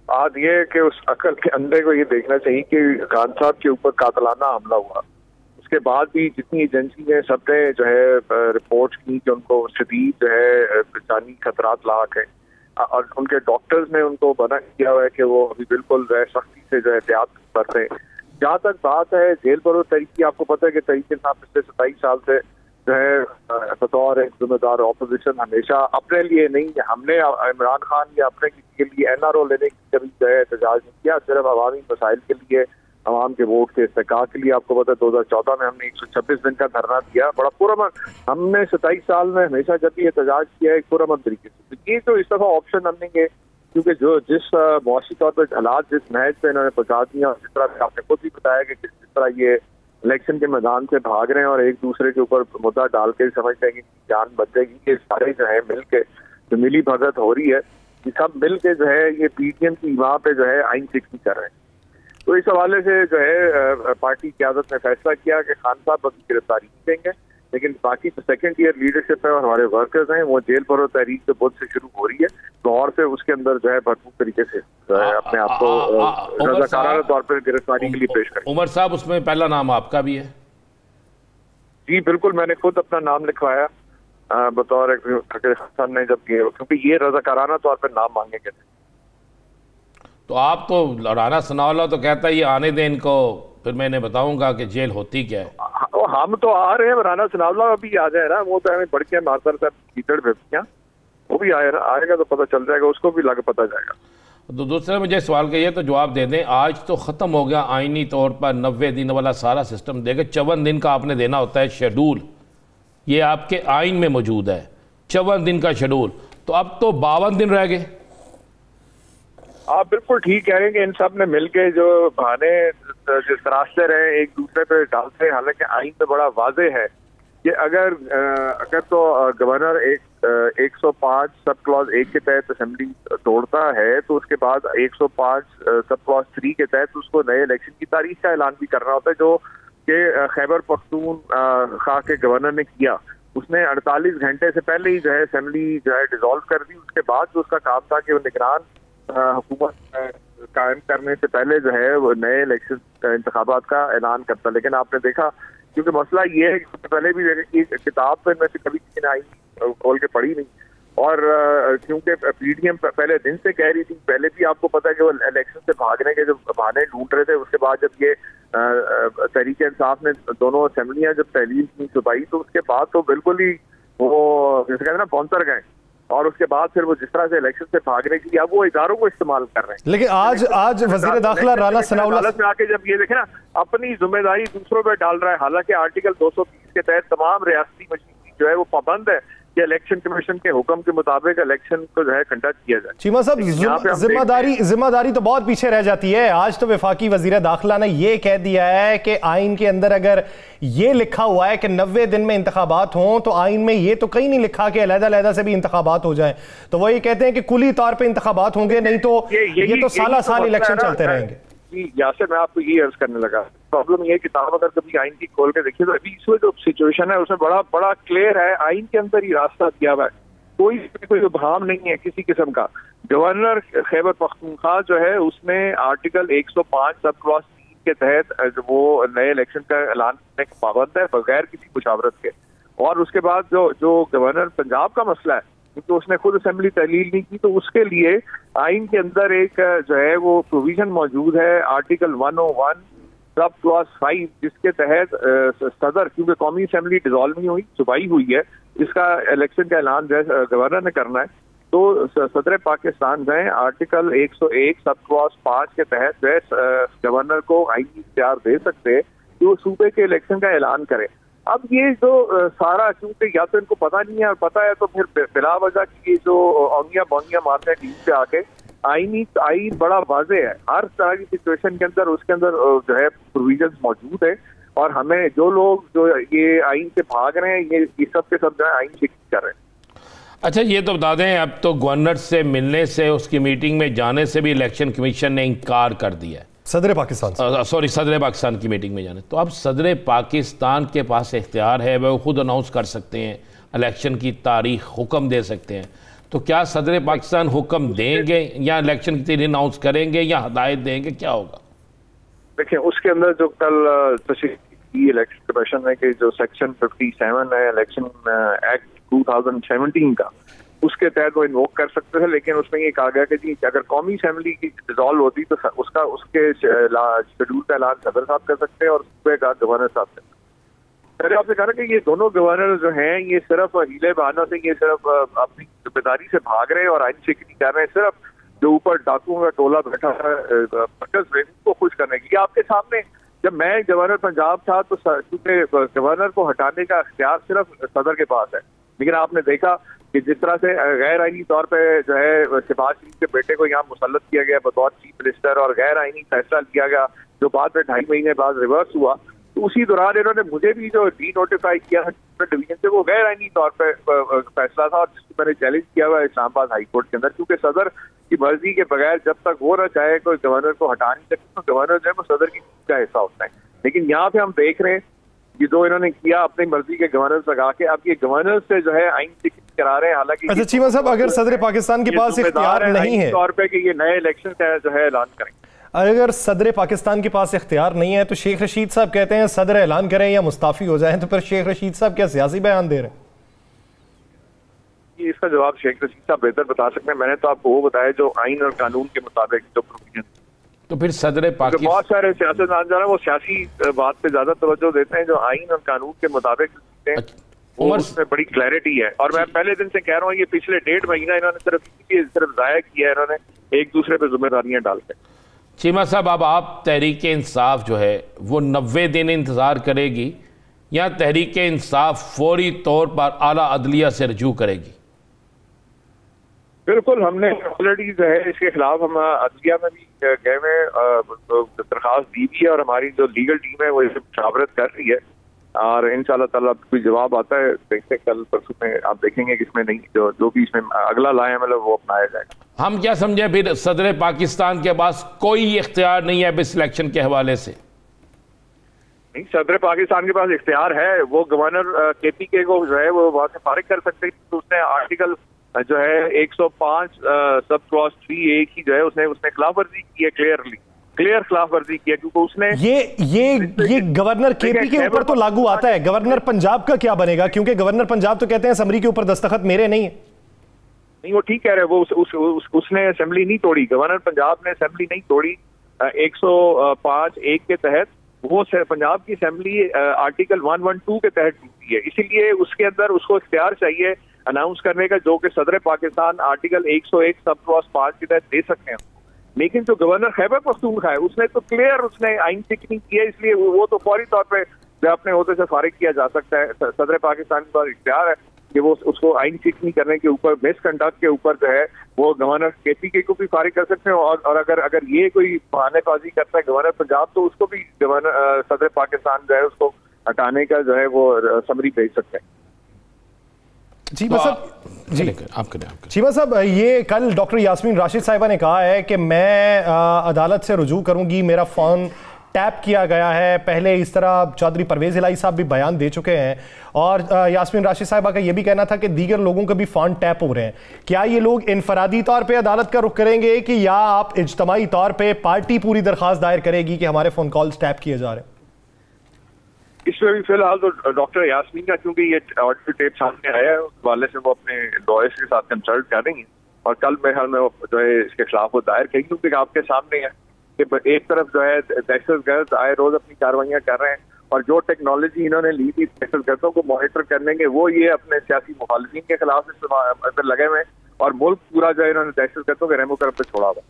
Speaker 4: आज ये कि उस अकल के अंदर को ये देखना चाहिए कि खान साहब के ऊपर कातलाना हमला हुआ, उसके बाद भी जितनी एजेंसी है सबने जो है रिपोर्ट की कि उनको शदीद जो है जानी खतरात लाक है और उनके डॉक्टर्स ने उनको मना किया हुआ है कि वो अभी बिल्कुल सख्ती से जो है एहतियात बरतें। जहाँ तक बात है जेल भरो तहरीक की, आपको पता है कि तहरीक इंसाफ पिछले 27 साल से जो है बतौर एक जिम्मेदार ऑपोजिशन हमेशा अपने लिए नहीं, हमने इमरान खान या अपने किसी के लिए NRO लेने की कभी जो है एहतजाज नहीं किया, सिर्फ अवामी मसाइल के लिए, अवाम के वोट के इस्तेकाल के लिए। आपको पता है 2014 में हमने 126 दिन का धरना दिया, बड़ा पुरअमन। हमने 27 साल में हमेशा जब भी एहतजाज किया एक पुरअमन तरीके से। ये तो इस दफा ऑप्शन हम देंगे, क्योंकि जो जिस मुआशी तौर पर हालात जिस महज पे इन्होंने पहुंचा दिया, जिस तरह आपने खुद भी बताया कि किस तरह ये इलेक्शन के मैदान से भाग रहे हैं और एक दूसरे के ऊपर मुद्दा डाल के समझते हैं कि जान बचेगी, ये सारे जो है मिल के जो मिली भगत हो रही है, ये सब मिल के जो है ये PTM की वहाँ पे जो है आइन फिक्स कर रहे हैं। तो इस हवाले से जो है पार्टी क़यादत ने फैसला किया कि खान साहब अभी गिरफ्तारी नहीं देंगे, लेकिन बाकी जो सेकंड ईयर लीडरशिप है और हमारे वर्कर्स हैं वो जेल भरो तहरीक तो बुध से शुरू हो रही है, तो और से उसके अंदर जो है भरपूर तरीके से अपने आप को रज़ाकाराना तौर पर गिरफ्तारी के लिए पेश करें।
Speaker 3: उमर साहब, उसमें पहला नाम आपका भी है?
Speaker 4: जी बिल्कुल, मैंने खुद अपना नाम लिखवाया बतौर खान ने, जब क्योंकि ये रज़ाकाराना तौर पर नाम मांगे गए थे।
Speaker 3: तो आप तो राना सनाउल्लाह तो कहता है ये आने दें इनको, फिर मैं इन्हें बताऊंगा कि जेल होती क्या है।
Speaker 4: हम तो आ रहे हैं, राना सनाउल्लाह अभी आ जाए ना, वो तो हमें बढ़ के मारता रहता है कीचड़ भेजियाँ, वो भी आएगा तो पता चल जाएगा, उसको भी लग पता जाएगा।
Speaker 3: तो दूसरे मुझे सवाल का ये तो जवाब दे दें, आज तो ख़त्म हो गया आइनी तौर पर 90 दिन वाला सारा सिस्टम, देखे 54 दिन का आपने देना होता है शेड्यूल, ये आपके आइन में मौजूद है 54 दिन का शेड्यूल, तो अब तो 52 दिन रह गए।
Speaker 4: आप बिल्कुल ठीक कह रहे हैं कि इन सब ने मिलके जो बहाने जिस रास्ते रहे एक दूसरे पे डालते हैं, हालांकि आइन में बड़ा वाजे है कि अगर तो गवर्नर 105 सब क्लॉज 1 के तहत असेंबली तोड़ता है तो उसके बाद 105 सब क्लॉज 3 के तहत उसको नए इलेक्शन की तारीख का ऐलान भी करना होता है, जो कि खैबर पख्तूनख्वा के गवर्नर ने किया। उसने 48 घंटे से पहले ही जो है असेंबली जो है डिसॉल्व कर दी। उसके बाद जो उसका काम था कि वो निगरान हुकूमत कायम करने से पहले जो है वो नए इलेक्शन इंतखाबात का ऐलान करता। लेकिन आपने देखा, क्योंकि मसला ये है कि पहले भी कि किताब पे में से कभी किसी ने आई खोल के पढ़ी नहीं, और क्योंकि PTM पहले दिन से कह रही थी, पहले भी आपको पता है कि वो इलेक्शन से भागने के जो बहाने ढूंढ रहे थे। उसके बाद जब ये तहरीक इंसाफ ने दोनों असेंबलियां जब तहलील की सुबाई, तो उसके बाद तो बिल्कुल ही वो जैसे कहते हैं ना पौंतर गए, और उसके बाद फिर वो जिस तरह से इलेक्शन से भागने की अब वो इदारों को इस्तेमाल कर रहे हैं।
Speaker 1: लेकिन आज वजीर दाखिला राना सनाउल्लाह
Speaker 4: में आके जब ये देखे ना अपनी जिम्मेदारी दूसरों पे डाल रहा है, हालांकि आर्टिकल 220 के तहत तमाम रियासती मशीनरी जो है वो पाबंद है कि इलेक्शन कमीशन के हुक्म के मुताबिक इलेक्शन को जो है कंडक्ट किया जाए।
Speaker 1: चीमा साहब, जिम्मेदारी तो बहुत पीछे रह जाती है। आज तो वफाकी वजीर दाखिला ने यह कह दिया है कि आइन के अंदर अगर ये लिखा हुआ है कि 90 दिन में इंतखाबात हों, तो आइन में ये तो कहीं नहीं लिखा कि अलग-अलग से भी इंतखाबात हो जाएं। तो वो ये कहते हैं कि कुली तौर पर इंतखाबात होंगे, नहीं तो ये तो साल इलेक्शन चलते रहेंगे।
Speaker 4: यासर, मैं आपको ये अर्ज करने लगा, प्रॉब्लम ये किताब अगर कभी आइन की खोल के देखिए तो अभी इसमें जो सिचुएशन है उसमें बड़ा क्लियर है, आइन के अंदर ही रास्ता दिया हुआ है, कोई उबहम नहीं है किसी किस्म का। गवर्नर खैबर पख्तूनख्वा जो है उसने आर्टिकल 105 सब क्लॉज 3 के तहत वो नए इलेक्शन का ऐलान करने का पाबंद है बगैर किसी मुशावरत के। और उसके बाद जो गवर्नर पंजाब का मसला है, क्योंकि उसने खुद असेंबली तहलील नहीं की, तो उसके लिए आइन के अंदर एक जो है वो प्रोविजन मौजूद है आर्टिकल 101 सब क्लॉज 5, जिसके तहत सदर, क्योंकि कौमी असेंबली डिसॉल्व नहीं हुई, सूबाई हुई है, इसका इलेक्शन का ऐलान जो है गवर्नर ने करना है, तो सदर पाकिस्तान जो है आर्टिकल 101 सब क्लॉज 5 के तहत जो है गवर्नर को आइनी इख्तियार दे सकते हैं कि वो सूबे के इलेक्शन का ऐलान करे। अब ये जो सारा, क्योंकि या तो इनको पता नहीं है और पता है तो फिर बिला वजह की जो औंगियां बोंगियां मारते हैं टीम पे आके, आइन बड़ा वाज़े है, हर तरह की सिचुएशन के अंदर उसके अंदर जो है प्रोविजंस मौजूद है। और हमें जो लोग जो ये आइन से भाग रहे हैं, ये सब के सब जो है आइन से कर रहे हैं।
Speaker 3: अच्छा, ये तो बता दें, अब तो गवर्नर से मिलने से, उसकी मीटिंग में जाने से भी इलेक्शन कमीशन ने इनकार कर दिया है,
Speaker 1: सदर पाकिस्तान
Speaker 3: सदर पाकिस्तान की मीटिंग में जाने। तो अब सदर पाकिस्तान के पास इख्तियार है, वह खुद अनाउंस कर सकते हैं इलेक्शन की तारीख, हुक्म दे सकते हैं। तो क्या सदर पाकिस्तान हुक्म देंगे या इलेक्शन की तारीख अनाउंस करेंगे या हदायत देंगे, क्या होगा?
Speaker 4: देखिए, उसके अंदर जो कल इलेक्शन कमीशन है कि जो सेक्शन 57 है इलेक्शन एक्ट 2017 का, उसके तहत वो इन्वोक कर सकते थे, लेकिन उसमें ये कहा गया कि जी अगर कौमी असेंबली की डिसॉल्व होती तो उसके शेड्यूल का ऐलान सदर साहब कर सकते हैं और सूबे का गवर्नर साहब कर सकते हैं। मैंने आपसे कहा कि ये दोनों गवर्नर जो हैं ये सिर्फ हीले बहानों से, ये सिर्फ अपनी जिम्मेदारी से भाग रहे हैं और आइन शिकनी कर रहे हैं, सिर्फ जो ऊपर डाकुओं का टोला बैठा है मरकज में उनको खुश करने के लिए। आपके सामने जब मैं गवर्नर पंजाब था तो क्योंकि गवर्नर को हटाने का इख्तियार सिर्फ सदर के पास है, लेकिन आपने देखा कि जिस तरह से गैर आईनी तौर पे जो है शहबाज शरीफ के बेटे को यहाँ मुसल्लत किया गया बतौर चीफ मिनिस्टर और गैर आईनी फैसला लिया गया जो बाद में 2.5 महीने बाद रिवर्स हुआ, तो उसी दौरान इन्होंने मुझे भी जो डी नोटिफाई किया डिवीजन से वो गैर आईनी तौर पे फैसला था, जिसको मैंने चैलेंज किया हुआ है इस्लामाबाद हाई कोर्ट के अंदर, क्योंकि सदर की मर्जी के बगैर जब तक वो न चाहे कोई गवर्नर को हटा नहीं सकते, तो गवर्नर जो है वो सदर की का हिस्सा होता है। लेकिन यहाँ पे हम देख रहे हैं कि जो इन्होंने किया अपनी मर्जी के गवर्नर लगा के, अब ये गवर्नर से जो है आइन करा रहे हैं। हालांकि
Speaker 1: अच्छा चीमा साहब, अगर सदर पाकिस्तान के पास इख्तियार नहीं है
Speaker 4: तौर पे कि ये नए इलेक्शन का जो है ऐलान करें,
Speaker 1: अगर सदर पाकिस्तान के पास इख्तियार नहीं है तो शेख रशीद साहब कहते हैं सदर ऐलान करें या मुस्ताफी हो जाएं, तो फिर शेख रशीद साहब क्या सियासी बयान दे रहे हैं?
Speaker 4: इसका जवाब शेख रशीद साहब बेहतर बता सकते हैं। मैंने तो आपको वो बताया जो आइन और कानून के मुताबिक जो प्रोविजन।
Speaker 3: तो फिर सदर पाकिस्तान,
Speaker 4: बहुत सारे सियासतदान जो है वो सियासी बात पे ज्यादा तवज्जो देते हैं, जो आइन और कानून के मुताबिक उसमें बड़ी क्लैरिटी है। और मैं पहले दिन से कह रहा हूँ ये पिछले 1.5 महीना इन्होंने सिर्फ जाया किया है, इन्होंने एक दूसरे पे जिम्मेदारियां डाल के।
Speaker 3: चीमा साहब, अब आप तहरीक इंसाफ जो है वो 90 दिन इंतजार करेगी या तहरीक इंसाफ फौरी तौर पर आला अदलिया से रजू करेगी?
Speaker 4: बिल्कुल, हमने ऑलरेडी जो है इसके खिलाफ हम अदलिया में भी गए हुए दरखास्त दी भी है और हमारी जो लीगल टीम है वो इसे मुशावरत कर रही है और इंशाल्लाह ताला कोई जवाब आता है, देखते कल परसों में आप देखेंगे कि इसमें नहीं जो भी इसमें अगला लाए मतलब वो अपनाया जाएगा।
Speaker 3: हम क्या समझे फिर सदर पाकिस्तान के पास कोई इख्तियार नहीं है इस इलेक्शन के हवाले से?
Speaker 4: नहीं, सदर पाकिस्तान के पास इख्तियार है, वो गवर्नर KPK को जो है वो वहां से फारिग कर सकते हैं। तो उसने आर्टिकल जो है 105 सब क्लॉज 3A की जो है उसने खिलाफ वर्जी की है, क्लियर खिलाफ वर्जी की है, क्योंकि उसने
Speaker 1: ये गवर्नर KP के ऊपर तो लागू आता है। गवर्नर पंजाब का क्या बनेगा? क्योंकि गवर्नर पंजाब तो कहते हैं असम्बली के ऊपर दस्तखत मेरे नहीं है।
Speaker 4: नहीं, वो ठीक कह रहे हैं, वो उसने असेंबली नहीं तोड़ी, गवर्नर पंजाब ने असेंबली नहीं तोड़ी। 105(1) के तहत वो पंजाब की असेंबली आर्टिकल 112 के तहत टूटी है, इसीलिए उसके अंदर उसको इख्तियार चाहिए अनाउंस करने का, जो कि सदर पाकिस्तान आर्टिकल 101 सब क्लॉज 5 के तहत दे सकते हैं। लेकिन जो गवर्नर खैबर पख्तूनख्वा है उसने तो क्लियर उसने आइन शिकनी की है, इसलिए वो तो फौरी तौर पे अपने होते से फारिग किया जा सकता है। सदर पाकिस्तान के पास इख्तियार है, कि वो उसको आइन सीखनी करने के ऊपर, मिसकंडक्ट के ऊपर जो है वो गवर्नर KPK को भी फारिग कर सकते हैं, और अगर ये कोई बहानेबाजी करता है गवर्नर पंजाब, तो उसको भी गवर्नर सदर पाकिस्तान जो है उसको हटाने का जो है वो समरी भेज सकते हैं।
Speaker 1: चीमा साहब, ये कल डॉक्टर यास्मीन राशिद साहिबा ने कहा है कि मैं अदालत से रुजू करूंगी, मेरा फोन टैप किया गया है। पहले इस तरह चौधरी परवेज इलाही साहब भी बयान दे चुके हैं, और यास्मीन राशिद साहिबा का यह भी कहना था कि दीगर लोगों के भी फोन टैप हो रहे हैं। क्या ये लोग इनफरादी तौर पे अदालत का रुख करेंगे कि या आप इज्तमाई तौर पे पार्टी पूरी दरखास्त दायर करेगी कि हमारे फोन कॉल्स टैप किए जा रहे हैं?
Speaker 4: इसमें भी फिलहाल तो डॉक्टर यास्मीन का क्योंकि ये ऑडियो टेप सामने आया है, उस वाले से वो अपने लॉयर्स के साथ कंसल्ट कर रही हैं, और कल मेरे ख्याल में वो जो है इसके खिलाफ वो दायर करेंगी, क्योंकि आपके सामने है कि एक तरफ जो है दहशतगर्द आए रोज अपनी कार्रवाइयां कर रहे हैं, और जो टेक्नोलॉजी इन्होंने ली थी दहशतगर्दों को मॉनिटर करने के, वो ये अपने सियासी मुखालिफिन के खिलाफ इस्तेमाल लगे हुए, और मुल्क पूरा जो है इन्होंने दहशतगर्दों के रहमो करम पे छोड़ा हुआ।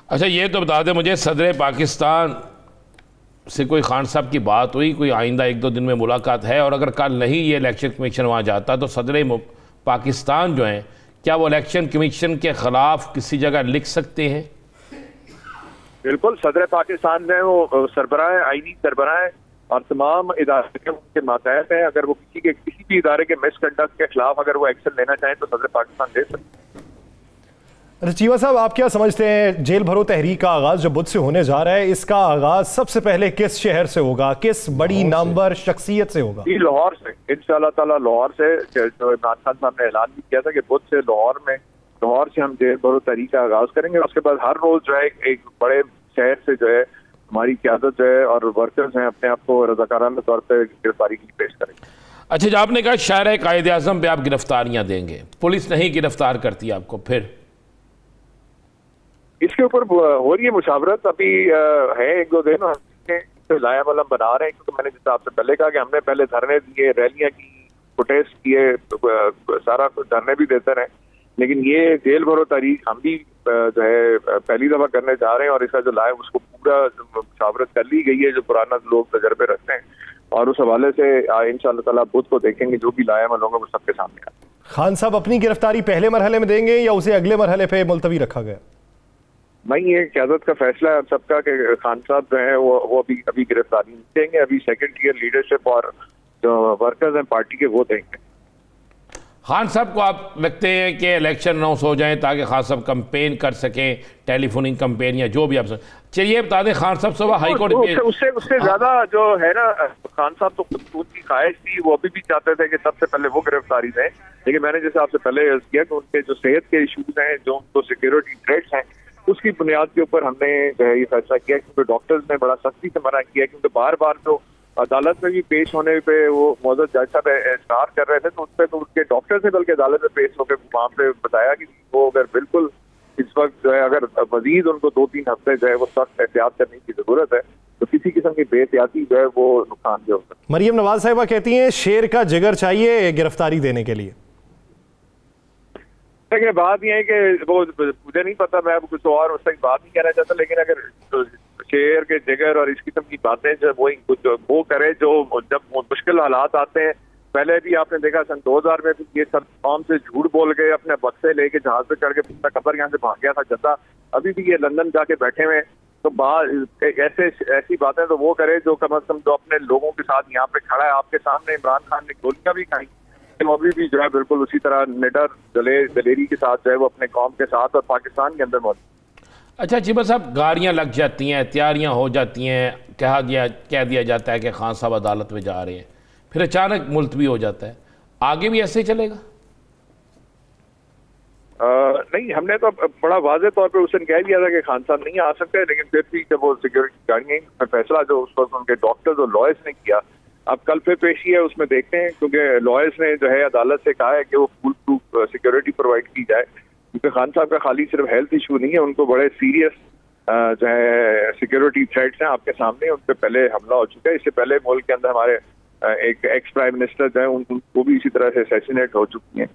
Speaker 3: अच्छा, ये तो बता दें मुझे, सदर पाकिस्तान से कोई खान साहब की बात हुई, कोई आइंदा 1-2 दिन में मुलाकात है? और अगर कल नहीं ये इलेक्शन कमीशन वहाँ जाता तो सदर पाकिस्तान जो हैं, क्या वो इलेक्शन कमीशन के खिलाफ किसी जगह लिख सकते हैं?
Speaker 4: बिल्कुल, सदर पाकिस्तान जो है वो सरबराह है, आईनी सरबराह है, और तमाम इदारे उनके मातहत हैं। अगर वो किसी भी इदारे के मिसकंडक्ट के खिलाफ अगर वो एक्शन लेना चाहें तो सदर पाकिस्तान ले सकते हैं।
Speaker 1: चीमा साहब, आप क्या समझते हैं, जेल भरो तहरीक का आगाज जो बुध से होने जा रहा है, इसका आगाज सबसे पहले किस शहर से होगा, किस बड़ी नामवर शख्सियत से होगा?
Speaker 4: लाहौर से, इंशाअल्लाह ताला लाहौर से। जो इमरान खान साहब ने ऐलान भी किया था कि बुध से लाहौर से हम जेल भरो तहरीक का आगाज करेंगे। उसके बाद हर रोज जो है एक बड़े शहर से जो है हमारी क़यादत जो है और वर्कर्स हैं अपने आप को रज़ाकाराना तौर पर गिरफ्तारी के लिए पेश करेंगे। अच्छा,
Speaker 3: जब आपने कहा शायर कायदे आज़म पे आप गिरफ्तारियां देंगे, पुलिस नहीं गिरफ्तार करती आपको, फिर
Speaker 4: इसके ऊपर हो रही है मुशावरत, अभी है 1-2 दिन तो लाया मलम बना रहे हैं, क्योंकि मैंने जैसे आपसे पहले कहा कि हमने पहले धरने दिए, रैलियां की, प्रोटेस्ट किए, सारा कुछ धरने भी देते रहे, लेकिन ये जेल भरो तहरीक हम भी जो है पहली दफा करने जा रहे हैं, और इसका जो लाया उसको पूरा मुशावरत कर ली गई है, जो पुराना लोग तजर्बे रखते हैं, और उस हवाले से इंशाअल्लाह ताला बुध को देखेंगे जो भी लाया मल होंगे वो सबके सामने आए।
Speaker 1: खान साहब अपनी गिरफ्तारी पहले मरहले में देंगे या उसे अगले मरहले पे मुलतवी रखा गया?
Speaker 4: नहीं, ये क़यादत का फैसला है सबका कि खान साहब जो है वो अभी गिरफ्तारी नहीं देंगे, अभी सेकंड ईयर लीडरशिप और जो वर्कर्स हैं पार्टी के वो देंगे।
Speaker 3: खान साहब को आप लगते हैं कि इलेक्शन अनाउंस हो जाए ताकि खान साहब कंपेन कर सकें, टेलीफोनिंग कंपेन या जो भी आप चलिए बता दें, खान साहब सुबह हाई कोर्ट
Speaker 4: उससे ज्यादा जो है ना, खान साहब तो उनकी ख्वाहिश थी, वो अभी भी चाहते थे कि सबसे पहले वो गिरफ्तारी दें, लेकिन मैंने जैसे आपसे पहले अर्ज किया कि उनके जो सेहत के इशूज हैं, जो उनको सिक्योरिटी थ्रेट्स हैं, उसकी बुनियाद के ऊपर हमने जो है ये फैसला किया, क्योंकि डॉक्टर्स ने बड़ा सख्ती से मना किया, क्योंकि बार बार जो अदालत में भी पेश होने पे वो मौजूद जज साहब इस्तार कर रहे थे, तो उस पर तो उनके डॉक्टर्स ने बल्कि अदालत में पेश होकर वहाँ पे बताया कि वो अगर बिल्कुल इस वक्त जो है अगर मजीद उनको 2-3 हफ्ते जो है वो सख्त एहतियात करने की जरूरत है, तो किसी किस्म की बेहतियाती जो है वो नुकसान भी हो सकता है।
Speaker 1: मरियम नवाज साहिबा कहती हैं शेर का जिगर चाहिए गिरफ्तारी देने के लिए।
Speaker 4: लेकिन बात यह है कि वो मुझे नहीं पता, मैं कुछ और उस तक बात नहीं कहना चाहता, लेकिन अगर तो शेर के जिगर और इस किस्म की बातें जो वो करे, जो जब मुश्किल हालात आते हैं, पहले भी आपने देखा सन 2000 में भी ये सब कौम से झूठ बोल गए, अपने बक्से लेके जहाज पे चढ़ के पूरा कबर यहाँ से भाग गया था जद्दा, अभी भी ये लंदन जाके बैठे हुए, तो ऐसी बातें तो वो करे जो कम अज कम जो अपने लोगों के साथ यहाँ पे खड़ा है। आपके सामने इमरान खान ने गोलियां भी खाई, वो अभी जो है बिल्कुल उसी तरह निडर दलेरी के साथ जो है वो अपने कौम के साथ और पाकिस्तान के अंदर मौजूद।
Speaker 3: अच्छा चिबा साहब, गाड़ियाँ लग जाती हैं, तैयारियाँ हो जाती हैं, कह दिया जाता है कि खान साहब अदालत में जा रहे हैं, फिर अचानक मुलतवी हो जाता है, आगे भी ऐसे ही चलेगा?
Speaker 4: नहीं, हमने तो बड़ा वाज़ेह तौर पर उस दिन कह दिया था कि खान साहब नहीं आ सकते, लेकिन फिर भी जब वो सिक्योरिटी गाड़ियाँ फैसला जो उस वक्त उनके डॉक्टर्स और लॉयर्स ने किया, अब कल फिर पेशी है, उसमें देखते हैं, क्योंकि लॉयर्स ने जो है अदालत से कहा है कि वो फुल प्रूफ सिक्योरिटी प्रोवाइड की जाए, क्योंकि खान साहब का खाली सिर्फ हेल्थ इशू नहीं है, उनको बड़े सीरियस जो है सिक्योरिटी थ्रेट्स हैं आपके सामने, उन पर पहले हमला हो चुका है, इससे पहले मुल्क के अंदर हमारे एक एक्स प्राइम मिनिस्टर जो है उनको भी इसी तरह से असैसिनेट हो चुकी हैं,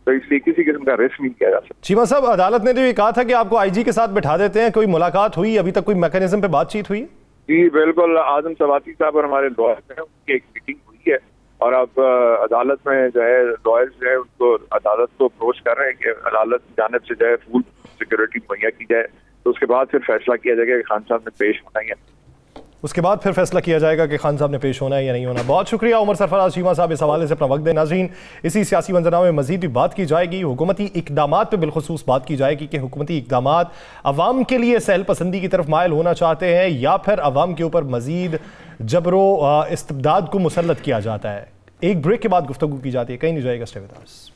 Speaker 4: तो इसलिए किसी किस्म का रिस्क नहीं किया जा सकता।
Speaker 1: चीमा साहब, अदालत ने तो ये कहा था कि आपको आईजी के साथ बिठा देते हैं, कोई मुलाकात हुई अभी तक, कोई मैकेनिज्म पे बातचीत हुई?
Speaker 4: जी बिल्कुल, आजम सवाती साहब और हमारे लॉयर हैं, उनकी एक मीटिंग हुई है, और अब अदालत में जो है लॉयर्स जो है उनको अदालत को अप्रोच कर रहे हैं कि अदालत की जानिब से जो है फुल सिक्योरिटी मुहैया की जाए, तो उसके बाद फिर फैसला किया जाएगा कि खान साहब ने पेश होना ही है।
Speaker 1: उसके बाद फिर फैसला किया जाएगा कि खान साहब ने पेश होना है या नहीं होना। बहुत शुक्रिया उमर सरफराज चीमा साहब इस हवाले से अपना वक्त दें। नाज़रीन, इसी सियासी मंजरनामे में मजीद भी बात की जाएगी, हुकूमती इकदामात पर बिलखुसूस बात की जाएगी कि हुकूमती इकदामात अवाम के लिए सहल पसंदी की तरफ मायल होना चाहते हैं या फिर अवाम के ऊपर मजीद जबरो इस्तिबदाद को मुसल्लत किया जाता है। एक ब्रेक के बाद गुफ्तगू की जाती है, कहीं नहीं जाएगा, स्टे विद अस।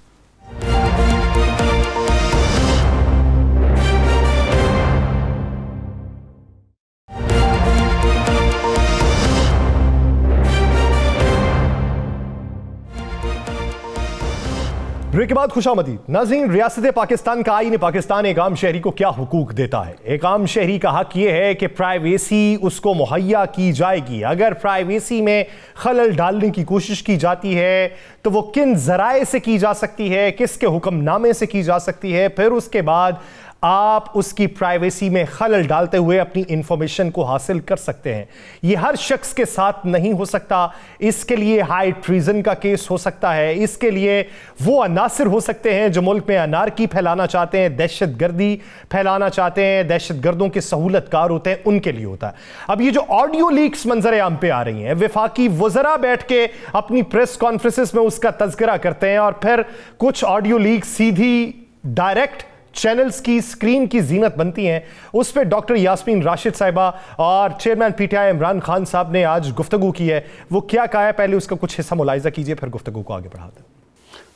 Speaker 1: ब्रेक के बाद खुशामदीद। नाज़रीन, रियासत पाकिस्तान का आईन पाकिस्तान एक आम शहरी को क्या हुकूक देता है। एक आम शहरी का हक यह है कि प्राइवेसी उसको मुहैया की जाएगी। अगर प्राइवेसी में खलल डालने की कोशिश की जाती है तो वो किन जराए से की जा सकती है, किसके हुक्मनामे से की जा सकती है, फिर उसके बाद आप उसकी प्राइवेसी में खलल डालते हुए अपनी इंफॉर्मेशन को हासिल कर सकते हैं। यह हर शख्स के साथ नहीं हो सकता। इसके लिए हाई ट्रीजन का केस हो सकता है। इसके लिए वो अनासिर हो सकते हैं जो मुल्क में अनारकी फैलाना चाहते हैं, दहशत गर्दी फैलाना चाहते हैं, दहशत गर्दों के सहूलतकार होते हैं, उनके लिए होता है। अब ये जो ऑडियो लीक्स मंजर आम पे आ रही हैं, वफाकी वज़रा बैठ के अपनी प्रेस कॉन्फ्रेंसेस में उसका तज़किरा करते हैं और फिर कुछ ऑडियो लीक्स सीधी डायरेक्ट चैनल्स की स्क्रीन की जीनत बनती हैं। उस पर डॉक्टर यास्मीन राशिद साहिबा और चेयरमैन पीटीआई इमरान खान साहब ने आज गुफ्तगू की है। वो क्या कहा है, पहले उसका कुछ हिस्सा मुलाहिजा कीजिए, फिर गुफ्तगू को आगे बढ़ाते हैं।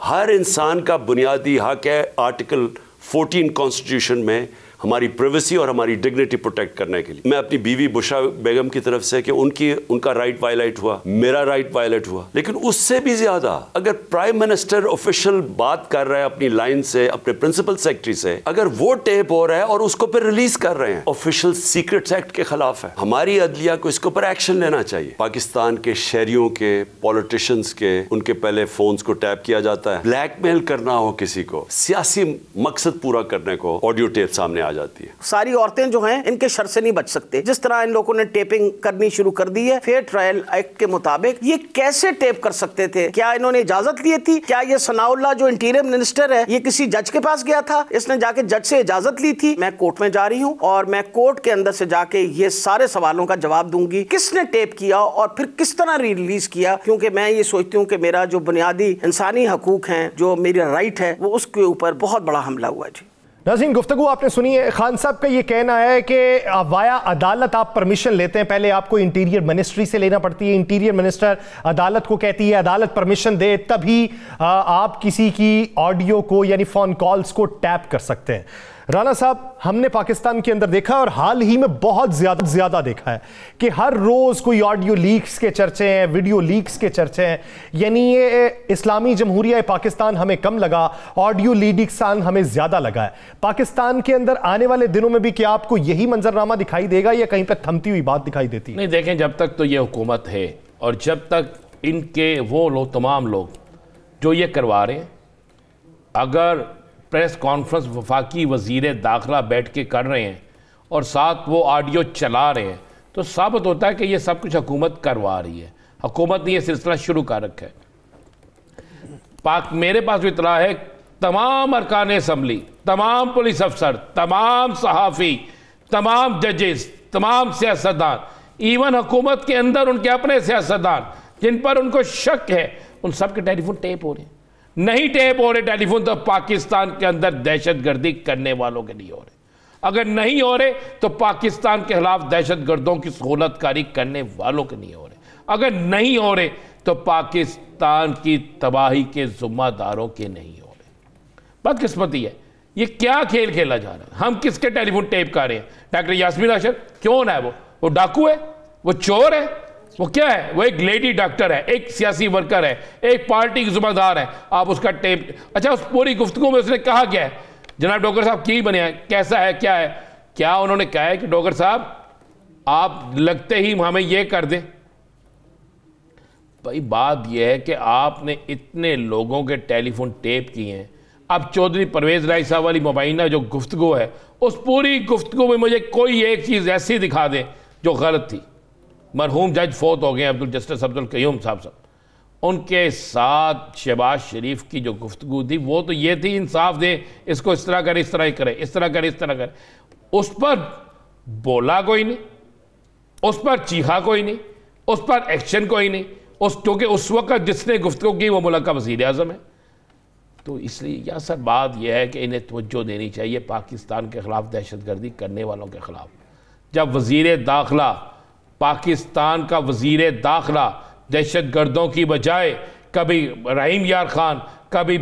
Speaker 5: हर इंसान का बुनियादी हक है आर्टिकल 14 कॉन्स्टिट्यूशन में हमारी प्राइवेसी और हमारी डिग्निटी प्रोटेक्ट करने के लिए। मैं अपनी बीवी बुशरा बेगम की तरफ से कि उनका राइट वायलेट हुआ, मेरा राइट वायलेट हुआ, लेकिन उससे भी ज्यादा अगर प्राइम मिनिस्टर ऑफिशियल बात कर रहा है अपनी लाइन से, अपने प्रिंसिपल सेक्रेटरी से, अगर वो टेप हो रहा है और उसको फिर रिलीज कर रहे हैं, ऑफिशियल सीक्रेट्स एक्ट के खिलाफ है। हमारी अदलिया को इसके ऊपर एक्शन लेना चाहिए। पाकिस्तान के शहरियों के, पॉलिटिशियंस के, उनके पहले फोन्स को टैप किया जाता है। ब्लैकमेल करना हो किसी को, सियासी मकसद पूरा करने को, ऑडियो टेप सामने जाती है।
Speaker 6: सारी औरतें जो हैं इनके शर से नहीं बच सकते। जिस तरह इन लोगों ने टेपिंग करनी शुरू कर दी है फेयर ट्रायल एक्ट के मुताबिक, ये कैसे टेप कर सकते थे? क्या इन्होंने इजाजत ली थी? क्या ये सनाउल्लाह जो इंटीरियर मिनिस्टर है ये किसी जज के पास गया था, इसने जाके जज से इजाजत ली थी? मैं कोर्ट में जा रही हूँ और मैं कोर्ट के अंदर से जाके ये सारे सवालों का जवाब दूंगी, किसने टेप किया और फिर किस तरह रिलीज किया, क्योंकि मैं ये सोचती हूँ कि मेरा जो बुनियादी इंसानी हकूक हैं, जो मेरा राइट है, वो उसके ऊपर बहुत बड़ा हमला हुआ है। जी
Speaker 1: नाज़रीन, गुफ्तगू आपने सुनी है। खान साहब का ये कहना है कि वाया अदालत आप परमिशन लेते हैं, पहले आपको इंटीरियर मिनिस्ट्री से लेना पड़ती है, इंटीरियर मिनिस्टर अदालत को कहती है, अदालत परमिशन दे, तभी आप किसी की ऑडियो को यानी फोन कॉल्स को टैप कर सकते हैं। राना साहब, हमने पाकिस्तान के अंदर देखा और हाल ही में बहुत ज्यादा देखा है कि हर रोज कोई ऑडियो लीक्स के चर्चे हैं, वीडियो लीक्स के चर्चे हैं। यानी ये इस्लामी जमहूरिया पाकिस्तान हमें कम लगा, ऑडियो लीक्स हमें ज्यादा लगा है। पाकिस्तान के अंदर आने वाले दिनों में भी क्या आपको यही मंजरनामा दिखाई देगा या कहीं पर थमती हुई बात दिखाई देती है?
Speaker 3: नहीं, देखें, जब तक तो ये हुकूमत है और जब तक इनके वो लोग, तमाम लोग जो ये करवा रहे हैं, अगर प्रेस कॉन्फ्रेंस वफाकी वज़ीर दाखिला बैठ के कर रहे हैं और साथ वो ऑडियो चला रहे हैं, तो साबित होता है कि ये सब कुछ हुकूमत करवा रही है। हुकूमत ने ये सिलसिला शुरू कर रखा है। मेरे पास भी इतला है, तमाम अरकान असम्बली, तमाम पुलिस अफसर, तमाम सहाफ़ी, तमाम जजेस, तमाम सियासतदान, इवन हुकूमत के अंदर उनके अपने सियासतदान जिन पर उनको शक है, उन सब के टेलीफोन टेप हो रहे हैं। नहीं टेप हो रहे टेलीफोन तो पाकिस्तान के अंदर दहशतगर्दी करने वालों के नहीं हो रहे। अगर नहीं हो रहे तो पाकिस्तान के खिलाफ दहशतगर्दों की सहूलतकारी करने वालों के नहीं हो रहे। अगर नहीं हो रहे तो पाकिस्तान की तबाही के जिम्मेदारों के नहीं हो रहे। बदकिस्मती है, ये क्या खेल खेला जा रहा है? हम किसके टेलीफोन टेप कर रहे हैं? डॉक्टर यास्मीन राशिद कौन है? वो डाकू है, वो चोर है, वो क्या है? वो एक लेडी डॉक्टर है, एक सियासी वर्कर है, एक पार्टी की जिम्मेदार है। आप उसका टेप, अच्छा, उस पूरी गुफ्तगू में उसने कहा क्या है? जनाब डॉक्टर साहब की बने हैं, कैसा है, क्या है? क्या उन्होंने कहा है कि डॉक्टर साहब आप लगते ही हमें ये कर दें? भाई बात यह है कि आपने इतने लोगों के टेलीफोन टेप किए हैं। अब चौधरी परवेज राय साहब वाली मुबैना जो गुफ्तगू है, उस पूरी गुफ्तगू में मुझे कोई एक चीज़ ऐसी दिखा दें जो गलत थी। मरहूम जज फोत हो गए, अब्दुल जस्टिस अब्दुल कयूम साहब। उनके साथ शहबाज शरीफ की जो गुफ्तगू थी वो तो ये थी इंसाफ दे, इसको इस तरह करे, इस तरह करे, इस तरह करे, इस तरह करे। उस पर बोला कोई नहीं, उस पर चीखा कोई नहीं, उस पर एक्शन कोई नहीं, क्योंकि उस वक्त जिसने गुफ्तगू की वो मुल्क का वज़ीर आज़म है। तो इसलिए यासर बात यह है कि इन्हें तवज्जो देनी चाहिए पाकिस्तान के ख़िलाफ़ दहशतगर्दी करने वालों के ख़िलाफ़। जब वज़ीर दाखिला, पाकिस्तान का वज़ीर दाखिला दहशतगर्दों की बजाय कभी रहीम यार खान, कभी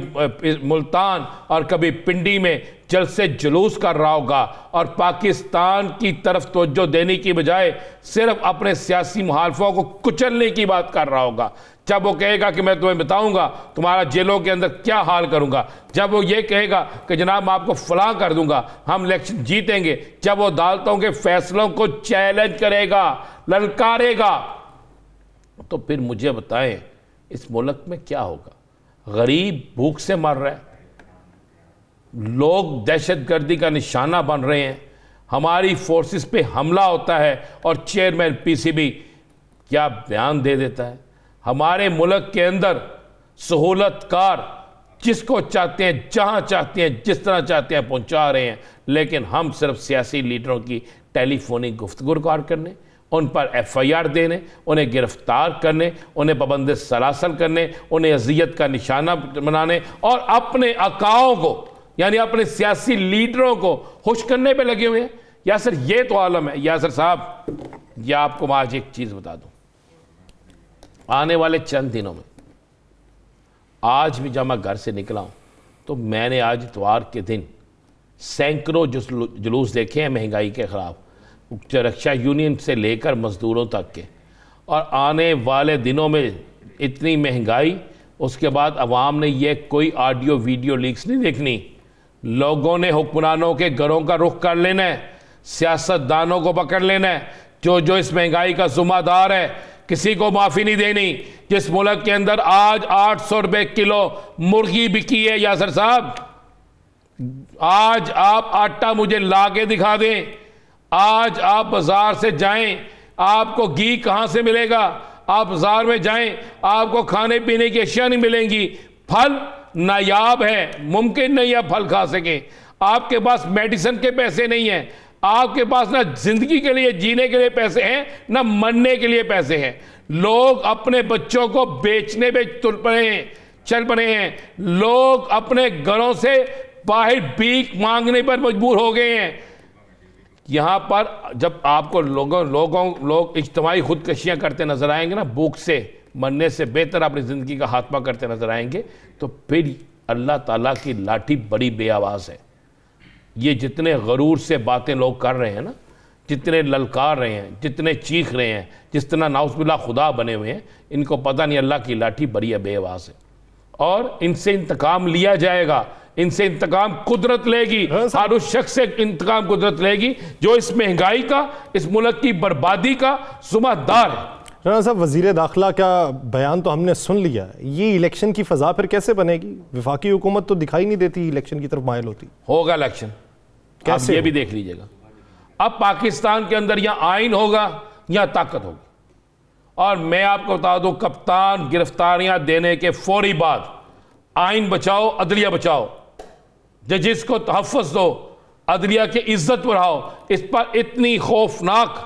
Speaker 3: मुल्तान और कभी पिंडी में जलसे जुलूस कर रहा होगा और पाकिस्तान की तरफ तवज्जो देने की बजाय सिर्फ अपने सियासी मुखालफों को कुचलने की बात कर रहा होगा, जब वो कहेगा कि मैं तुम्हें बताऊंगा तुम्हारा जेलों के अंदर क्या हाल करूंगा, जब वो ये कहेगा कि जनाब मैं आपको फलां कर दूंगा, हम इलेक्शन जीतेंगे, जब वो अदालतों के फैसलों को चैलेंज करेगा, ललकारेगा, तो फिर मुझे बताएं इस मुल्क में क्या होगा। गरीब भूख से मर रहा है, लोग दहशतगर्दी का निशाना बन रहे हैं, हमारी फोर्सेस पे हमला होता है और चेयरमैन पीसीबी क्या बयान दे देता है। हमारे मुल्क के अंदर सहूलतकार जिसको चाहते हैं, जहां चाहते हैं, जिस तरह चाहते हैं पहुंचा रहे हैं, लेकिन हम सिर्फ सियासी लीडरों की टेलीफोनिक गुफ्तगू रिकॉर्ड करने, उन पर FIR देने, उन्हें गिरफ्तार करने, उन्हें पाबंद सलासल करने, उन्हें अजियत का निशाना बनाने और अपने अकाओं को यानी अपने सियासी लीडरों को खुश करने पे लगे हुए हैं। यासर ये तो आलम है। यासर साहब, ये आपको मैं आज एक चीज़ बता दूं, आने वाले चंद दिनों में, आज भी जब मैं घर से निकला हूं तो मैंने आज इतवार के दिन सैकड़ों जुलूस देखे हैं महंगाई के ख़िलाफ़, रक्षा यूनियन से लेकर मज़दूरों तक के। और आने वाले दिनों में इतनी महंगाई, उसके बाद अवाम ने ये कोई ऑडियो वीडियो लीक्स नहीं देखनी, लोगों ने हुक्मरानों के घरों का रुख कर लेना है, सियासतदानों को पकड़ लेना है, जो इस महंगाई का ज़िम्मेदार है, किसी को माफ़ी नहीं देनी। जिस मुल्क के अंदर आज 800 रुपये किलो मुर्गी बिकी है, यासर साहब, आज आप आटा मुझे ला के दिखा दें, आज आप बाजार से जाएं, आपको घी कहां से मिलेगा, आप बाजार में जाएं, आपको खाने पीने की अशिया नहीं मिलेंगी, फल नायाब है, मुमकिन नहीं है फल खा सकें, आपके पास मेडिसिन के पैसे नहीं हैं, आपके पास ना जिंदगी के लिए जीने के लिए पैसे हैं, ना मरने के लिए पैसे हैं। लोग अपने बच्चों को बेचने पे चल पड़े हैं, लोग अपने घरों से बाहर भीख मांगने पर मजबूर हो गए हैं। यहाँ पर जब आपको लोग इज्तिमाई खुदकशियाँ करते नजर आएंगे ना, भूख से मरने से बेहतर अपनी ज़िंदगी का खात्मा करते नजर आएंगे, तो फिर अल्लाह ताला की लाठी बड़ी बेआवाज़ है। ये जितने गरूर से बातें लोग कर रहे हैं ना, जितने ललकार रहे हैं, जितने चीख रहे हैं, जिस तरह नाउज़ुबिल्लाह खुदा बने हुए हैं, इनको पता नहीं अल्लाह की लाठी बड़ी बेआवाज़ है और इनसे इंतकाम लिया जाएगा, इनसे इंतकाम कुदरत लेगी, हर उस शख्स से इंतकाम कुदरत लेगी जो इस महंगाई का, इस मुल्क की बर्बादी का ज़िम्मेदार है।
Speaker 1: राना साहब, वज़ीर दाखिला का बयान तो हमने सुन लिया, ये इलेक्शन की फ़ज़ा फिर कैसे बनेगी? वफाकी हुकूमत तो दिखाई नहीं देती इलेक्शन की तरफ माइल होती।
Speaker 3: होगा इलेक्शन, कैसे ये भी देख लीजिएगा। अब पाकिस्तान के अंदर या आइन होगा या ताकत होगी। और मैं आपको बता दूं, कप्तान गिरफ्तारियां देने के फौरी बाद आइन बचाओ, अदलिया बचाओ, जजिस को तहफ़्फ़ुज़ दो, अदलिया की इज्जत बढ़ाओ। इस पर इतनी खौफनाक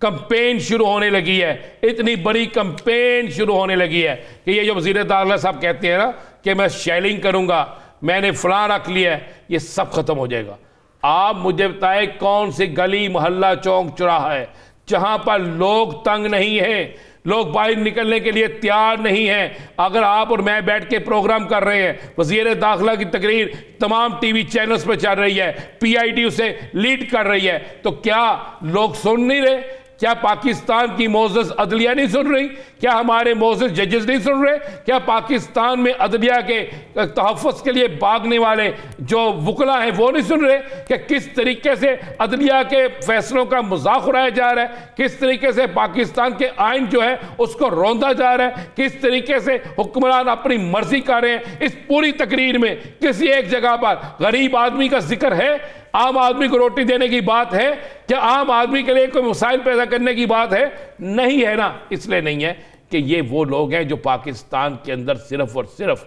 Speaker 3: कंपेन शुरू होने लगी है, इतनी बड़ी कंपेन शुरू होने लगी है कि ये जो वज़ीर दाखिला साहब कहते हैं ना कि मैं शेलिंग करूंगा, मैंने फलां रख लिया है, ये सब खत्म हो जाएगा। आप मुझे बताएं कौन सी गली, मोहल्ला, चौक, चौराहा है जहां पर लोग तंग नहीं हैं, लोग बाहर निकलने के लिए तैयार नहीं हैं। अगर आप और मैं बैठ के प्रोग्राम कर रहे हैं, वज़ीर दाखिला की तकरीर तमाम टीवी चैनल्स पर चल रही है, PIT उसे लीड कर रही है, तो क्या लोग सुन नहीं रहे? क्या पाकिस्तान की मोअज़्ज़ज़ अदलिया नहीं सुन रही? क्या हमारे मोअज़्ज़ज़ जजेस नहीं सुन रहे? क्या पाकिस्तान में अदलिया के तहफ़्फ़ुज़ के लिए भागने वाले जो वकला हैं वो नहीं सुन रहे कि किस तरीके से अदलिया के फैसलों का मजाक उड़ाया जा रहा है, किस तरीके से पाकिस्तान के आइन जो है उसको रौंदा जा रहा है, किस तरीके से हुक्मरान अपनी मर्जी कर रहे हैं। इस पूरी तकरीर में किसी एक जगह पर गरीब आदमी का जिक्र है, आम आदमी को रोटी देने की बात है, क्या आम आदमी के लिए कोई मसाइल पैदा करने की बात है? नहीं है ना, इसलिए नहीं है। कि ये वो लोग हैं जो पाकिस्तान के अंदर सिर्फ और सिर्फ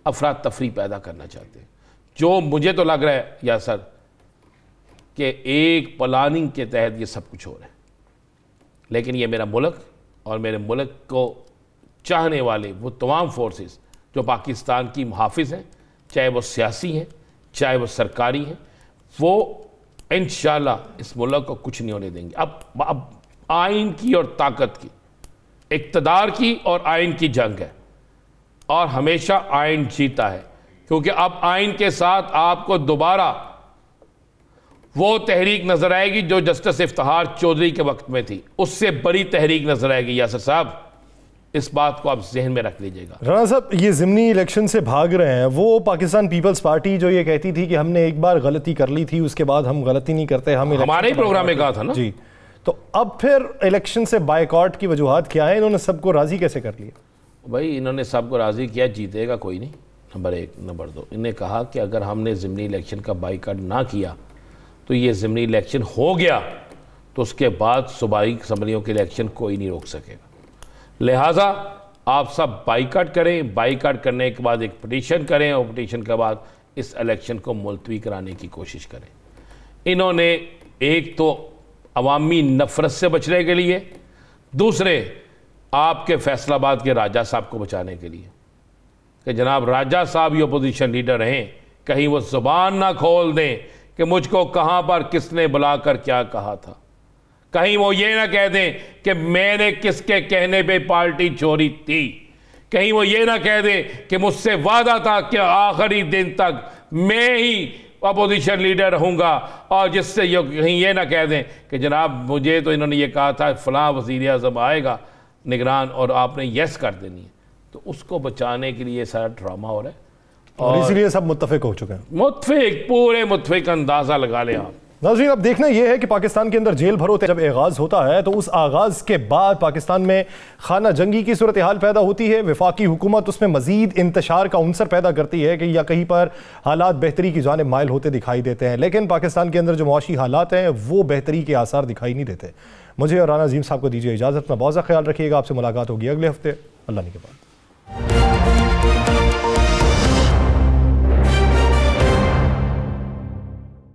Speaker 3: अफरा तफरी पैदा करना चाहते हैं। जो मुझे तो लग रहा है यासर कि एक प्लानिंग के तहत ये सब कुछ हो रहा है, लेकिन ये मेरा मुल्क और मेरे मुल्क को चाहने वाले वो तमाम फोर्सेस जो पाकिस्तान की मुहाफिज हैं, चाहे वो सियासी हैं चाहे वो सरकारी हैं, वो इंशाल्लाह इस मुल्क को कुछ नहीं होने देंगे। अब आइन की और ताकत की, इक़्तिदार की और आइन की जंग है, और हमेशा आइन जीता है, क्योंकि अब आइन के साथ आपको दोबारा वो तहरीक नजर आएगी जो जस्टिस इफ्तिखार चौधरी के वक्त में थी, उससे बड़ी तहरीक नजर आएगी। यासर साहब, इस बात को आप जहन में रख लीजिएगा।
Speaker 1: राणा साहब, ये ज़िमनी इलेक्शन से भाग रहे हैं, वो पाकिस्तान पीपल्स पार्टी जो ये कहती थी कि हमने एक बार गलती कर ली थी, उसके बाद हम गलती नहीं करते, हम
Speaker 3: हमारे ही प्रोग्राम में कहा था ना
Speaker 1: जी, तो अब फिर इलेक्शन से बायकॉट की वजूहत क्या है? इन्होंने सबको राजी कैसे कर लिया?
Speaker 3: भाई, इन्होंने सबको राजी किया, जीतेगा कोई नहीं, नंबर एक। नंबर दो, इन्हें कहा कि अगर हमने ज़िमनी इलेक्शन का बायकॉट ना किया तो ये ज़िमनी इलेक्शन हो गया तो उसके बाद सूबाई असम्बलियों के इलेक्शन कोई नहीं रोक सकेगा। लिहाजा आप सब बाइकआउट करें, बाइकआउट करने के बाद एक पिटीशन करें और पिटीशन के बाद इस इलेक्शन को मुलतवी कराने की कोशिश करें। इन्होंने एक तो अवामी नफरत से बचने के लिए, दूसरे आपके फैसलाबाद के राजा साहब को बचाने के लिए कि जनाब राजा साहब ही अपोजिशन लीडर हैं, कहीं वो ज़ुबान ना खोल दें कि मुझको कहाँ पर किसने बुलाकर क्या कहा था, कहीं वो ये ना कह दें कि मैंने किसके कहने पे पार्टी छोड़ी थी, कहीं वो ये ना कह दें कि मुझसे वादा था कि आखिरी दिन तक मैं ही अपोजिशन लीडर रहूँगा, और जिससे कहीं ये ना कह दें कि जनाब मुझे तो इन्होंने ये कहा था फ़लाँ वज़ीर आज़म आएगा निगरान और आपने यस कर देनी है। तो उसको बचाने के लिए सारा ड्रामा हो रहा है
Speaker 1: और इसलिए सब मुत्तफिक हो चुके हैं।
Speaker 3: मुत्तफिक, पूरे मुत्तफिक अंदाज़ा लगा लें आप।
Speaker 1: नाज़रीन, अब देखना यह है कि पाकिस्तान के अंदर जेल भरो जब आगाज़ होता है तो उस आगाज़ के बाद पाकिस्तान में खाना जंगी की सूरत हाल पैदा होती है। वफाकी हुकूमत उसमें मज़ीद इंतशार का उनसर पैदा करती है कि या कहीं पर हालात बेहतरी की जानिब माइल होते दिखाई देते हैं, लेकिन पाकिस्तान के अंदर जो मुआशी हालात हैं वो बेहतरी के आसार दिखाई नहीं देते। मुझे और राना अज़ीम साहब को दीजिए इजाज़त, अपना बहुत सा ख्याल रखिएगा। आपसे मुलाकात होगी अगले हफ्ते, अल्लाह ने के बाद।